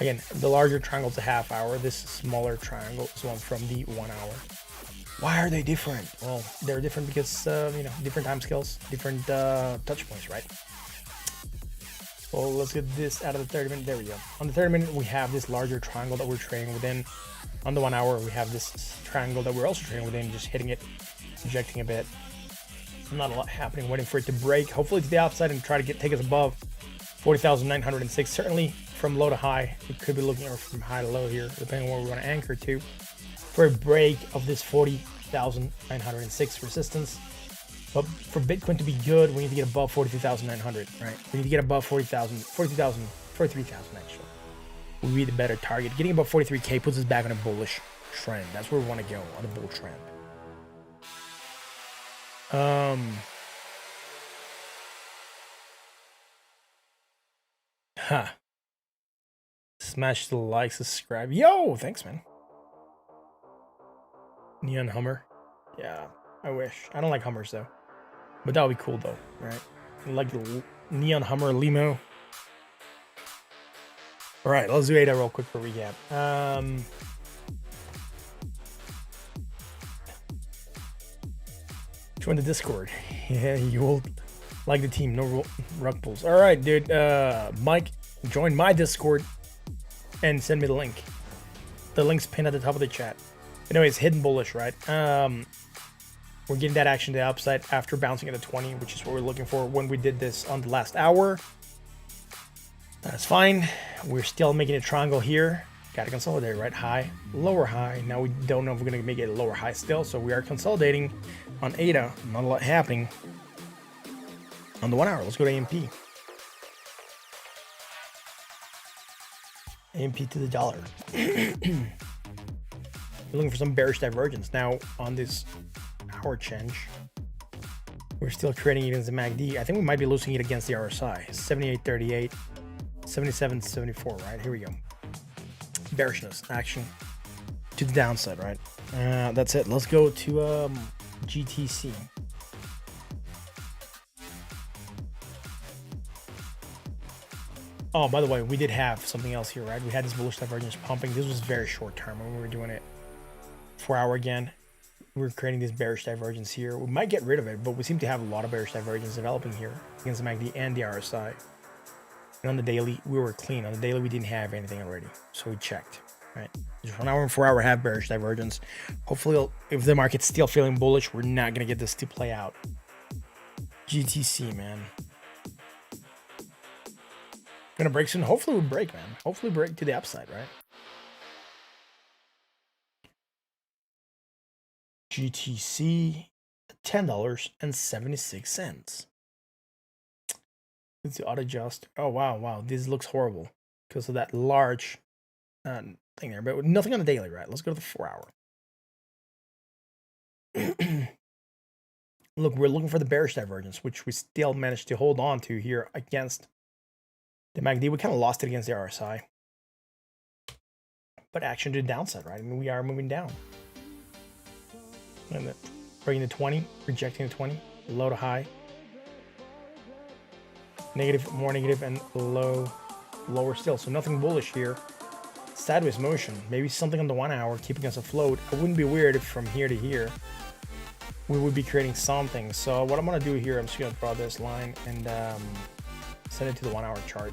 Again, the larger triangle is the half hour. This smaller triangle is one from the 1 hour. Why are they different? Well, they're different because, you know, different time scales, different touch points, right? Well, let's get this out of the 30 minute. There we go. On the 30 minute, we have this larger triangle that we're trading within. On the 1 hour, we have this triangle that we're also trading within, just hitting it, rejecting a bit. Not a lot happening, waiting for it to break. Hopefully to the upside and try to take us above 40,906. Certainly from low to high. We could be looking at from high to low here, depending on where we want to anchor to. For a break of this 40,906 resistance. But for Bitcoin to be good, we need to get above 42,900, right? We need to get above 43,000 actually. Would be the better target. Getting above 43K puts us back on a bullish trend. That's where we want to go, on a bull trend. Smash the like, subscribe. Yo, thanks, man. Neon Hummer. Yeah, I wish. I don't like Hummers, though. But that would be cool, though, right? I like the Neon Hummer Limo. All right, let's do ADA real quick for a recap. Join the Discord. Yeah, you will like the team. No rug pulls. All right, dude. Mike, join my Discord and send me the link. The link's pinned at the top of the chat. Anyways, hidden bullish, right? We're getting that action to the upside after bouncing at the 20, which is what we're looking for when we did this on the last hour. That's fine. We're still making a triangle here. Got to consolidate, right? High, lower high. Now we don't know if we're going to make it a lower high still, so we are consolidating on ADA. Not a lot happening on the 1 hour. Let's go to AMP. AMP to the dollar. We're looking for some bearish divergence. Now, on this hour change, we're still trading against the MACD. I think we might be losing it against the RSI. 78.38, 77.74, right? Here we go. Bearishness, action to the downside, right? That's it. Let's go to GTC. Oh, by the way, we did have something else here, right? We had this bullish divergence pumping. This was very short term when we were doing it. 4 hour again. We're creating this bearish divergence here. We might get rid of it, but we seem to have a lot of bearish divergence developing here against the MACD and the RSI. And on the daily, we were clean. On the daily, we didn't have anything already. So we checked, right? Just 1 hour and 4 hour have bearish divergence. Hopefully, if the market's still feeling bullish, we're not going to get this to play out. GTC, man. Gonna break soon. Hopefully we break, man. Hopefully break to the upside, right? GTC, $10.76. Let's auto adjust. Oh wow, this looks horrible because of that large thing there, but nothing on the daily, right? Let's go to the 4 hour. Look, we're looking for the bearish divergence, which we still managed to hold on to here against the MACD. We kind of lost it against the RSI, but action to the downside, right? I mean, we are moving down. And breaking the 20, rejecting the 20, low to high. Negative, more negative, and lower still. So nothing bullish here. Sideways motion. Maybe something on the 1 hour keeping us afloat. It wouldn't be weird if from here to here we would be creating something. So what I'm going to do here, I'm just going to draw this line and send it to the 1 hour chart.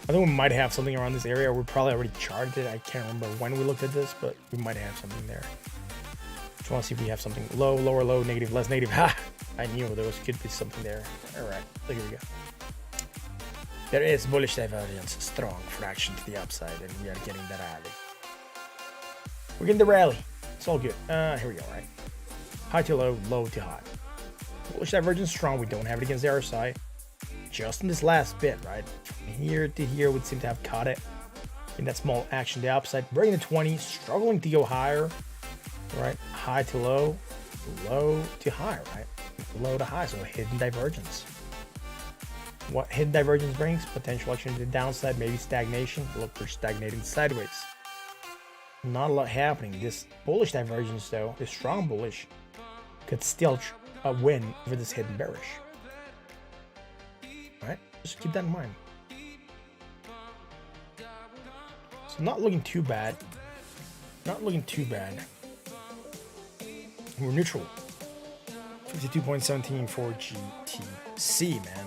I think we might have something around this area. We probably already charted it. I can't remember when we looked at this, but we might have something there. Just want to see if we have something low, lower, low, negative, less negative. Ha! I knew there could be something there. All right, here we go. There is bullish divergence, strong fraction to the upside, and we are getting the rally. We're getting the rally. It's all good. Here we go, right? High to low, low to high. Bullish divergence strong. We don't have it against the RSI. Just in this last bit, right? From here to here, would seem to have caught it in that small action. The upside, breaking the 20, struggling to go higher, right? High to low, low to high, right? Low to high, so hidden divergence. What hidden divergence brings? Potential action to the downside, maybe stagnation. Look, we're stagnating sideways. Not a lot happening. This bullish divergence, though, this strong bullish, could still win over this hidden bearish. Right? Just keep that in mind. So not looking too bad. Not looking too bad. We're neutral. 52.17 for GTC, man.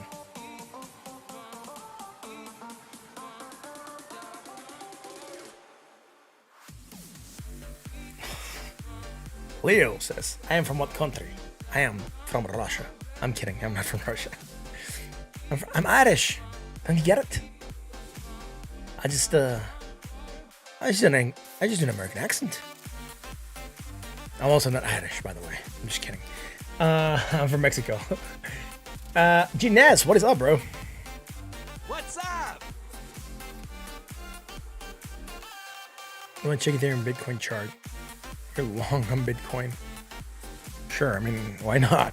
Leo says, I am from what country? I am from Russia. I'm kidding, I'm not from Russia. I'm Irish. Don't you get it? I just do an American accent. I'm also not Irish, by the way. I'm just kidding. I'm from Mexico. Ginez, what is up, bro? What's up? I want to check Ethereum Bitcoin chart. You're long on Bitcoin. Sure, I mean, why not?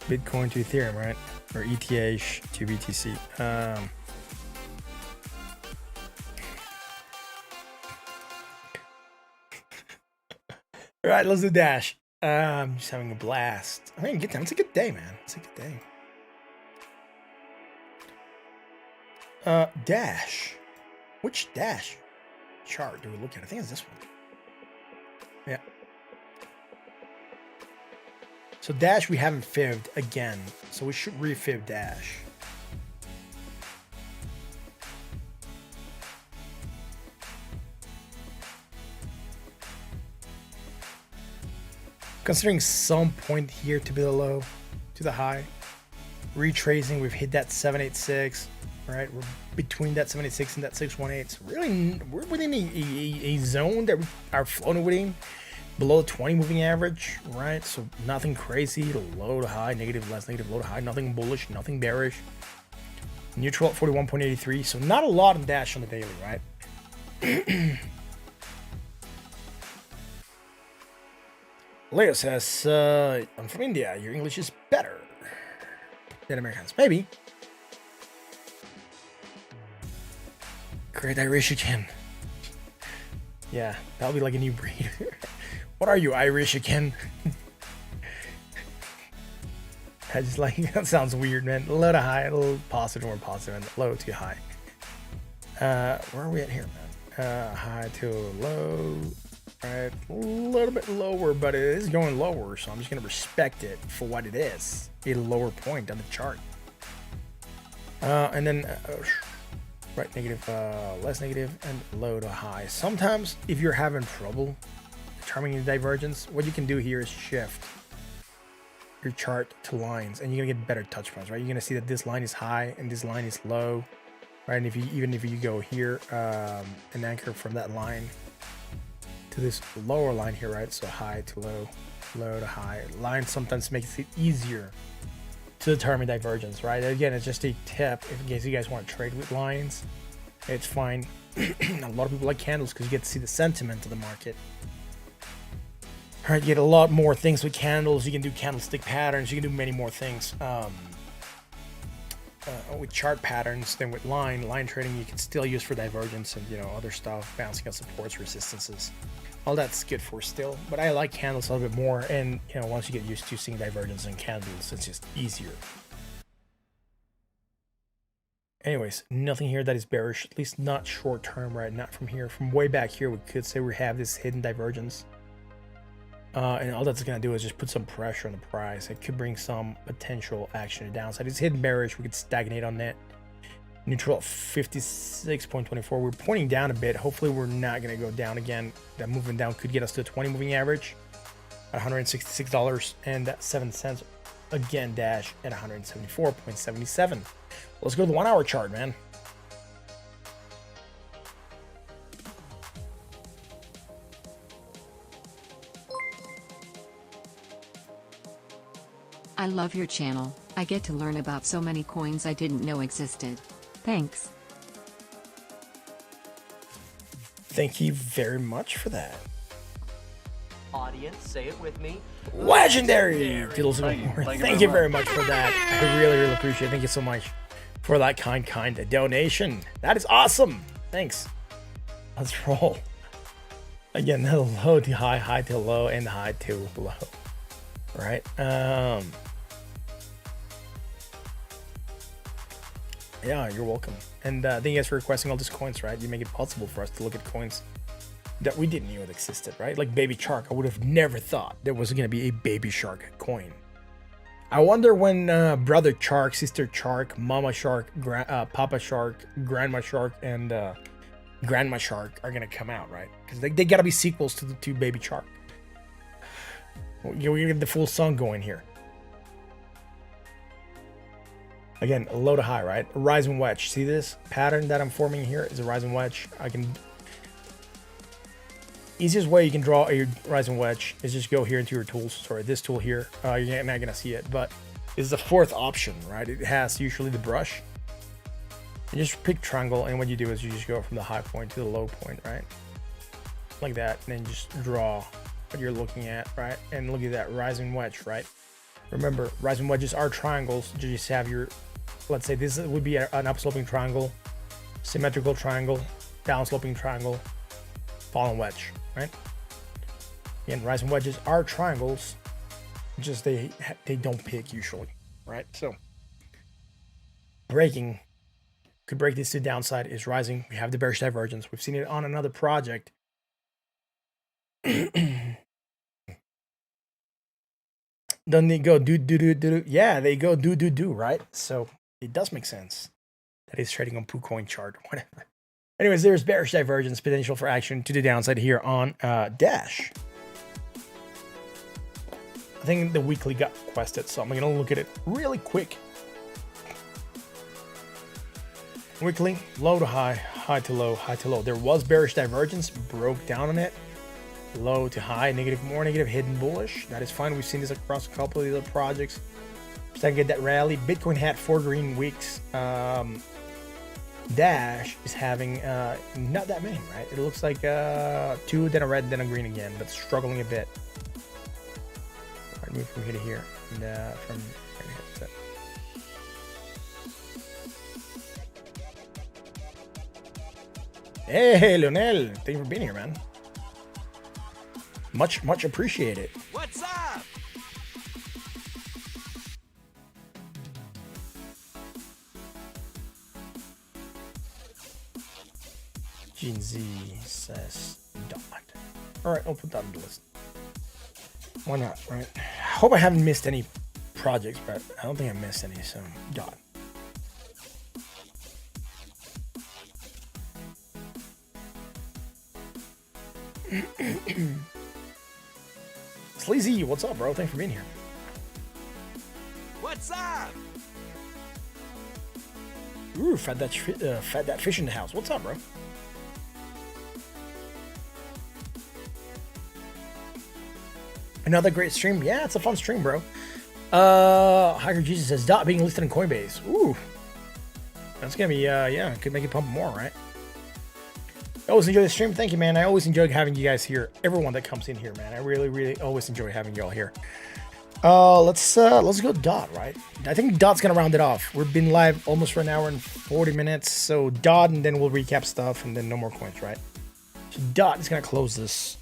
Bitcoin to Ethereum, right? Or ETH to BTC. All right, let's do Dash. I'm just having a blast. I mean, good time. It's a good day, man. It's a good day. Dash. Which Dash chart do we look at? I think it's this one. Yeah. So Dash we haven't fibbed again, so we should refib Dash. Considering some point here to be the low, to the high. Retracing, we've hit that 786, right? We're between that 786 and that 618. So really, we're within a zone that we are floating within. Below the 20 moving average, right? So nothing crazy, low to high, negative, less negative, low to high, nothing bullish, nothing bearish. Neutral at 41.83, so not a lot in Dash on the daily, right? Leo says, I'm from India, your English is better than Americans. Maybe. Great Irish again. Yeah, that'll be like a new breed. What are you, Irish again? I just like, that sounds weird, man. Low to high, a little positive, more positive, and low to high. Where are we at here, man? High to low, right? A little bit lower, but it is going lower, so I'm just going to respect it for what it is. A lower point on the chart. And then, right, negative, less negative, and low to high. Sometimes, if you're having trouble determining the divergence, what you can do here is shift your chart to lines, and you're gonna get better touch points, right? You're gonna see that this line is high and this line is low, right? And even if you go here and anchor from that line to to this lower line here, right? So high to low, low to high. Line sometimes makes it easier to determine divergence, right? Again, it's just a tip if in case you guys want to trade with lines. It's fine. A lot of people like candles because you get to see the sentiment of the market. All right, you get a lot more things with candles. You can do candlestick patterns. You can do many more things with chart patterns than with line trading. You can still use for divergence and other stuff, bouncing out supports, resistances. All that's good for still, but I like candles a little bit more. And once you get used to seeing divergence in candles, it's just easier. Anyways, nothing here that is bearish, at least not short term, right? Not from here. From way back here, we could say we have this hidden divergence. And all that's going to do is just put some pressure on the price. It could bring some potential action to downside. It's hidden bearish. We could stagnate on that. Neutral at 56.24. We're pointing down a bit. Hopefully, we're not going to go down again. That movement down could get us to a 20 moving average at $166.07. Again, dash at 174.77. Let's go to the 1 hour chart, man. I love your channel. I get to learn about so many coins I didn't know existed. Thanks. Thank you very much for that. Audience, say it with me. Legendary! Thank you very much for that. I really, really appreciate it. Thank you so much for that kind donation. That is awesome. Thanks. Let's roll. Again, the low to high, high to low, and high to low. Right? Yeah, you're welcome. And thank you guys for requesting all these coins, right? You make it possible for us to look at coins that we didn't know it existed, right? Like Baby Shark. I would have never thought there was going to be a Baby Shark coin. I wonder when Brother Shark, Sister Shark, Mama Shark, Papa Shark, Grandma Shark, and Grandma Shark are going to come out, right? Because they got to be sequels to the two Baby Shark. We get the full song going here. Again, low to high, right? A rising wedge. See this pattern that I'm forming here is a rising wedge. Easiest way you can draw a rising wedge is just go here into your tools. Sorry, this tool here. You're not gonna see it, but it's the fourth option, right? It has usually the brush. You just pick triangle, and what you do is you just go from the high point to the low point, right? Like that, and then just draw what you're looking at, right? And look at that rising wedge, right? Remember, rising wedges are triangles. You just have your, let's say this would be an upsloping triangle, symmetrical triangle, downsloping triangle, fallen wedge, right? Again, rising wedges are triangles, just they don't pick usually, right? So breaking could break this to downside is rising. We have the bearish divergence. We've seen it on another project. Then they go do. Yeah, they go do, right? So it does make sense that he's trading on PooCoin chart, whatever. Anyways, there's bearish divergence, potential for action to the downside here on Dash. I think the weekly got requested, so I'm gonna look at it really quick. Weekly, low to high, high to low, high to low. There was bearish divergence, broke down on it. Low to high, negative, more negative, hidden bullish. That is fine. We've seen this across a couple of the other projects. Starting to get that rally. Bitcoin had 4 green weeks. Dash is having not that many, right? It looks like 2, then a red, then a green again, but struggling a bit. All right, move from here to here, and from here to here. Hey, Lionel, thank you for being here, man. Much appreciated. What's up? Gene Z says dot. All right, I'll put that on the list. Why not, right? I hope I haven't missed any projects, but I don't think I missed any, so dot. Sleazy, what's up, bro? Thanks for being here. What's up? Ooh, fat that fish in the house. What's up, bro? Another great stream. Yeah, it's a fun stream, bro. Hiker Jesus says dot being listed in Coinbase. Ooh, that's gonna be yeah, could make it pump more, right? I always enjoy the stream. Thank you, man. I always enjoy having you guys here. Everyone that comes in here, man. I really always enjoy having you all here. Let's go dot, right? I think dot's gonna round it off. We've been live almost for an hour and 40 minutes, so dot, and then we'll recap stuff, and then no more coins, right? So dot is gonna close this.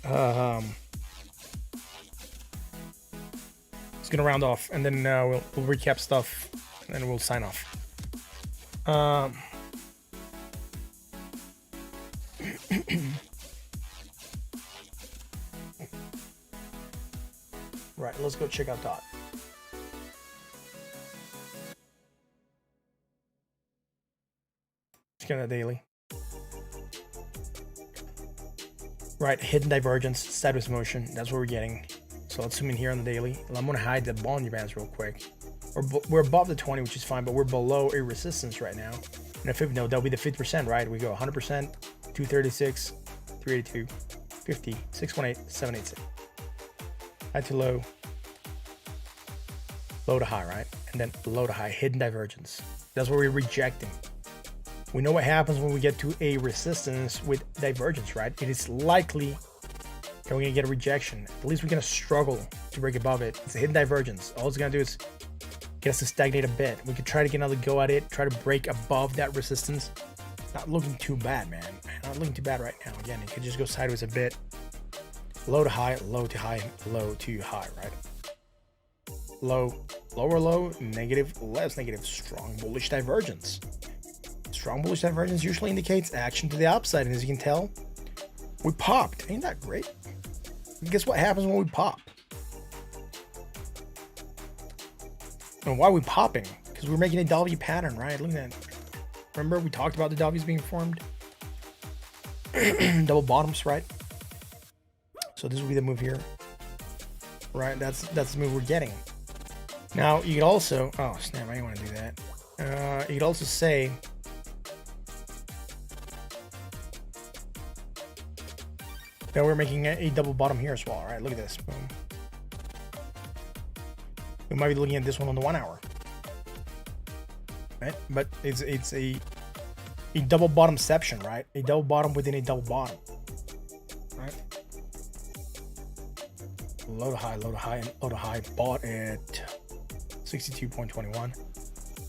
It's gonna round off, and then we'll recap stuff, and then we'll sign off. Right, let's go check out dot. Let's get on the daily. Right, hidden divergence, sideways motion. That's what we're getting. So let's zoom in here on the daily. I'm gonna hide the Bollinger Bands real quick. We're above the 20, which is fine, but we're below a resistance right now. And a 50 node, that'll be the 50%, right? We go 100%, 236, 382, 50, 618, 786. High to low, low to high, right? And then low to high, hidden divergence. That's what we're rejecting. We know what happens when we get to a resistance with divergence, right? It is likely that we're gonna get a rejection. At least we're gonna struggle to break above it. It's a hidden divergence. All it's gonna do is get us to stagnate a bit. We could try to get another go at it, try to break above that resistance. Not looking too bad, man. Not looking too bad right now. Again, it could just go sideways a bit. Low to high, low to high, low to high, right? Low, lower low, negative, less negative, strong bullish divergence. Strong bullish divergence usually indicates action to the upside, and as you can tell, we popped. Ain't that great? And guess what happens when we pop? And why are we popping? Because we're making a W pattern, right? Look at that. Remember we talked about the W's being formed? Double bottoms, right? So this will be the move here, right? That's the move we're getting. Now you could also, oh snap, I didn't want to do that. You could also say that we're making a double bottom here as well, right? Look at this, boom. We might be looking at this one on the 1 hour, right? But it's a double bottomception, right? A double bottom within a double bottom, right? Low to high, and low to high. Bought at 62.21.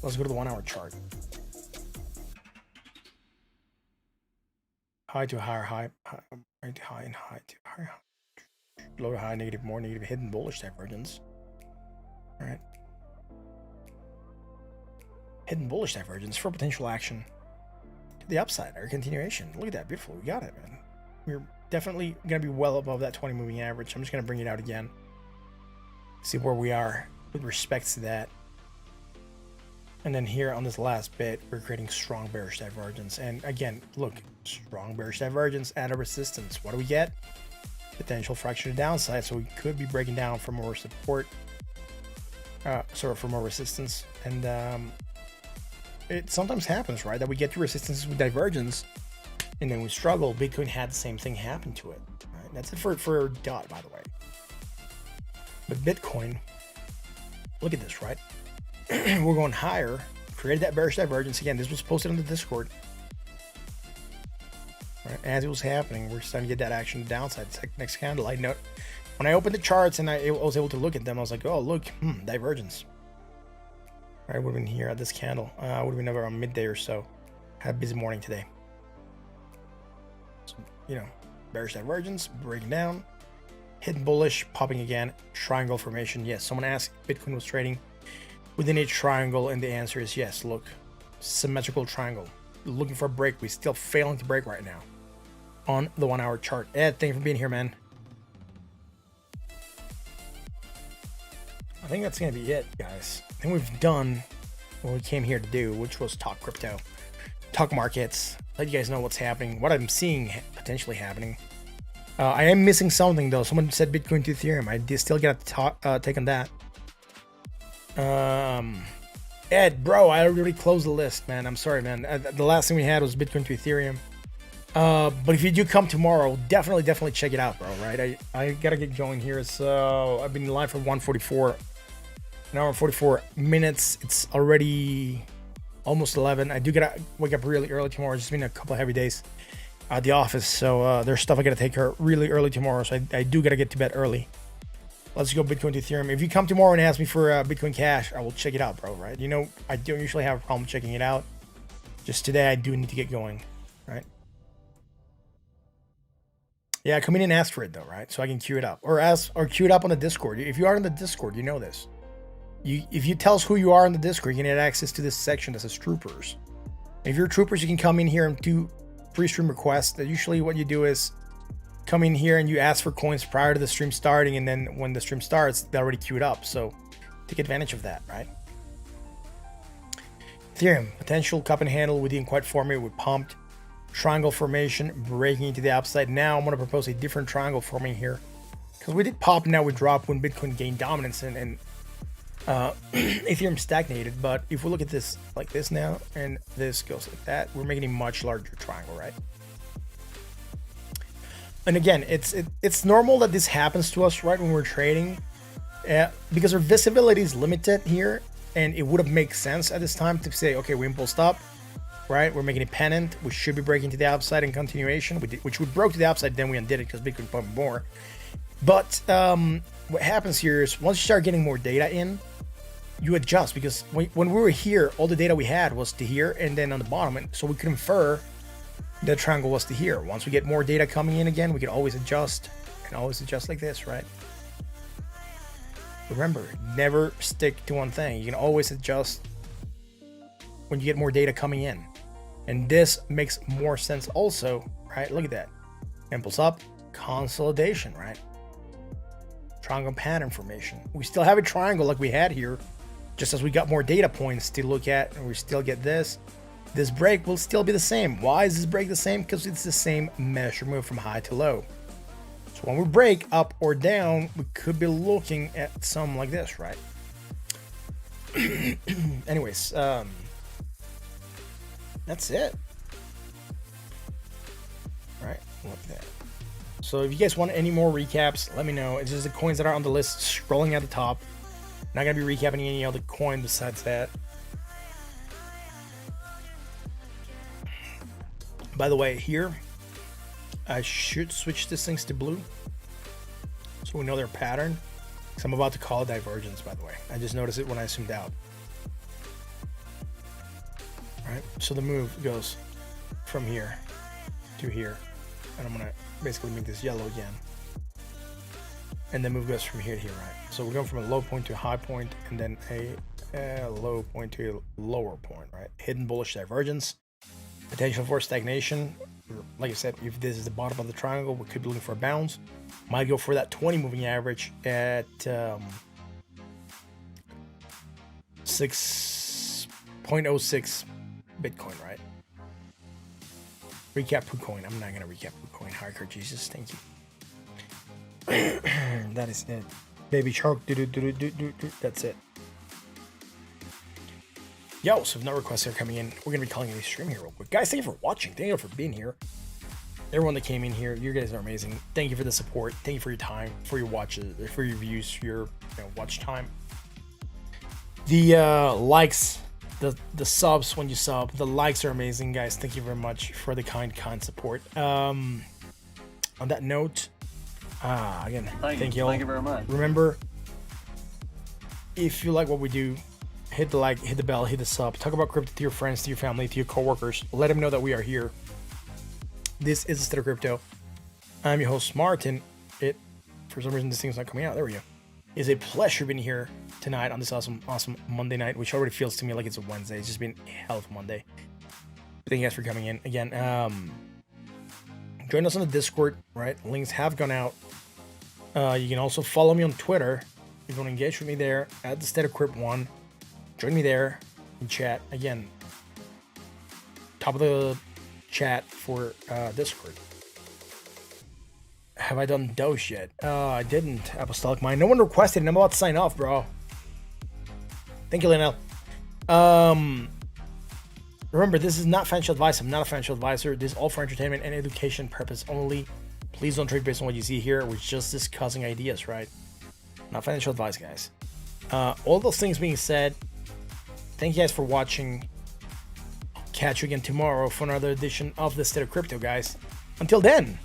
Let's go to the 1 hour chart. High to higher high, high to high, and high to higher. Low to high, negative, more negative, hidden bullish divergence. All right. Hidden bullish divergence for potential action to the upside or continuation. Look at that, beautiful. We got it, man. We're definitely gonna be well above that 20 moving average. I'm just gonna bring it out again. See where we are with respect to that. And then here on this last bit, we're creating strong bearish divergence. And again, look, strong bearish divergence at a resistance. What do we get? Potential fraction to downside. So we could be breaking down for more support. For more resistance. And it sometimes happens, right? That we get to resistances with divergence and then we struggle. Bitcoin had the same thing happen to it. Right? That's it for DOT, by the way. But Bitcoin, look at this, right? We're going higher, created that bearish divergence. Again, this was posted on the Discord. Right? As it was happening, we're starting to get that action to downside. It's like next candle. I know when I opened the charts and I was able to look at them, I was like, oh, look, divergence. Right, would have been here at this candle. Would have been around midday or so. Had a busy morning today. So, bearish divergence, breaking down. Hidden bullish, popping again. Triangle formation. Yes, someone asked if Bitcoin was trading within a triangle, and the answer is yes. Look, symmetrical triangle. Looking for a break. We're still failing to break right now on the 1 hour chart. Ed, thank you for being here, man. I think that's going to be it, guys. I think we've done what we came here to do, which was talk crypto, talk markets, let you guys know what's happening, what I'm seeing potentially happening. I am missing something, though. Someone said Bitcoin to Ethereum. I still got to take on that. Ed, bro, I already closed the list, man. I'm sorry, man. The last thing we had was Bitcoin to Ethereum. But if you do come tomorrow, definitely check it out, bro. Right? I gotta get going here. So I've been live for 1:44, an hour and 44 minutes. It's already almost 11. I do gotta wake up really early tomorrow. It's just been a couple of heavy days at the office, so there's stuff I gotta take care of really early tomorrow. So I do gotta get to bed early. Let's go Bitcoin to Ethereum. If you come tomorrow and ask me for Bitcoin Cash, I will check it out, bro. Right? You know, I don't usually have a problem checking it out. Just today, I do need to get going. Right? Yeah, come in and ask for it though, right? So I can queue it up, or queue it up on the Discord. If you are in the Discord, you know this. If you tell us who you are in the Discord, you can get access to this section that says Troopers. If you're Troopers, you can come in here and do pre-stream requests. Usually, what you do is come in here and you ask for coins prior to the stream starting, and then when the stream starts, they're already queued up. So take advantage of that, right? Ethereum potential cup and handle. We didn't quite form it. We pumped. Triangle formation breaking into the upside. Now I'm going to propose a different triangle forming here, because we did pop, now we drop when Bitcoin gained dominance and Ethereum stagnated. But if we look at this like this now, and this goes like that, we're making a much larger triangle, right? And again, it's normal that this happens to us right when we're trading, because our visibility is limited here, and it would have made sense at this time to say, okay, we impulsed up. Right, we're making a pennant. We should be breaking to the upside in continuation, which we broke to the upside, then we undid it because Bitcoin pumped more. But what happens here is once you start getting more data in, you adjust, because when we were here, all the data we had was to here and then on the bottom, and so we could infer the triangle was to here. Once we get more data coming in again, we can always adjust like this, right? Remember, never stick to one thing. You can always adjust when you get more data coming in. And this makes more sense also, right? Look at that. Impulse up, consolidation, right? Triangle pattern formation. We still have a triangle like we had here, just as we got more data points to look at, and we still get this. This break will still be the same. Why is this break the same? Because it's the same measure move from high to low. So when we break up or down, we could be looking at something like this, right? Anyways, that's it. All right, look at that. So if you guys want any more recaps, let me know. It's just the coins that are on the list scrolling at the top. Not gonna be recapping any other coin besides that. By the way, here I should switch these things to blue so we know their pattern, because I'm about to call a divergence, by the way. I just noticed it when I zoomed out. Right, so the move goes from here to here, and I'm gonna basically make this yellow again, and the move goes from here to here, right? So we're going from a low point to a high point, and then a low point to a lower point, right? Hidden bullish divergence, potential for stagnation. Like I said, if this is the bottom of the triangle, we could be looking for a bounce. Might go for that 20 moving average at 6.06 Bitcoin, right? Recap PooCoin. I'm not gonna recap PooCoin. Hardcore Jesus, thank you. That is it. Baby shark. That's it. Yo, so if no requests are coming in, we're gonna be calling it a stream here real quick. Guys, thank you for watching. Thank you for being here. Everyone that came in here, you guys are amazing. Thank you for the support. Thank you for your time, for your watches, for your views, for your watch time. The likes, the subs when you sub, the likes are amazing, guys. Thank you very much for the kind support. On that note, again, thank you all. Thank you very much. Remember, if you like what we do, hit the like, hit the bell, hit the sub, talk about crypto to your friends, to your family, to your coworkers. Let them know that we are here. This is Instead of Crypto. I'm your host, Martin. For some reason, this thing's not coming out. There we go. It's a pleasure being here tonight on this awesome Monday night, which already feels to me like it's a Wednesday. It's just been a hell of a Monday. Thank you guys for coming in again. Join us on the Discord, right? Links have gone out. You can also follow me on Twitter if you want to engage with me there at TheStateOfCrypt1. Join me there and chat. Again, top of the chat for Discord. Have I done Doge yet? I didn't. Apostolic Mind. No one requested it. I'm about to sign off, bro. Thank you, Lionel. Remember, this is not financial advice. I'm not a financial advisor. This is all for entertainment and education purpose only. Please don't trade based on what you see here. We're just discussing ideas, right? Not financial advice, guys. All those things being said, thank you guys for watching. Catch you again tomorrow for another edition of the State of Crypto, guys. Until then.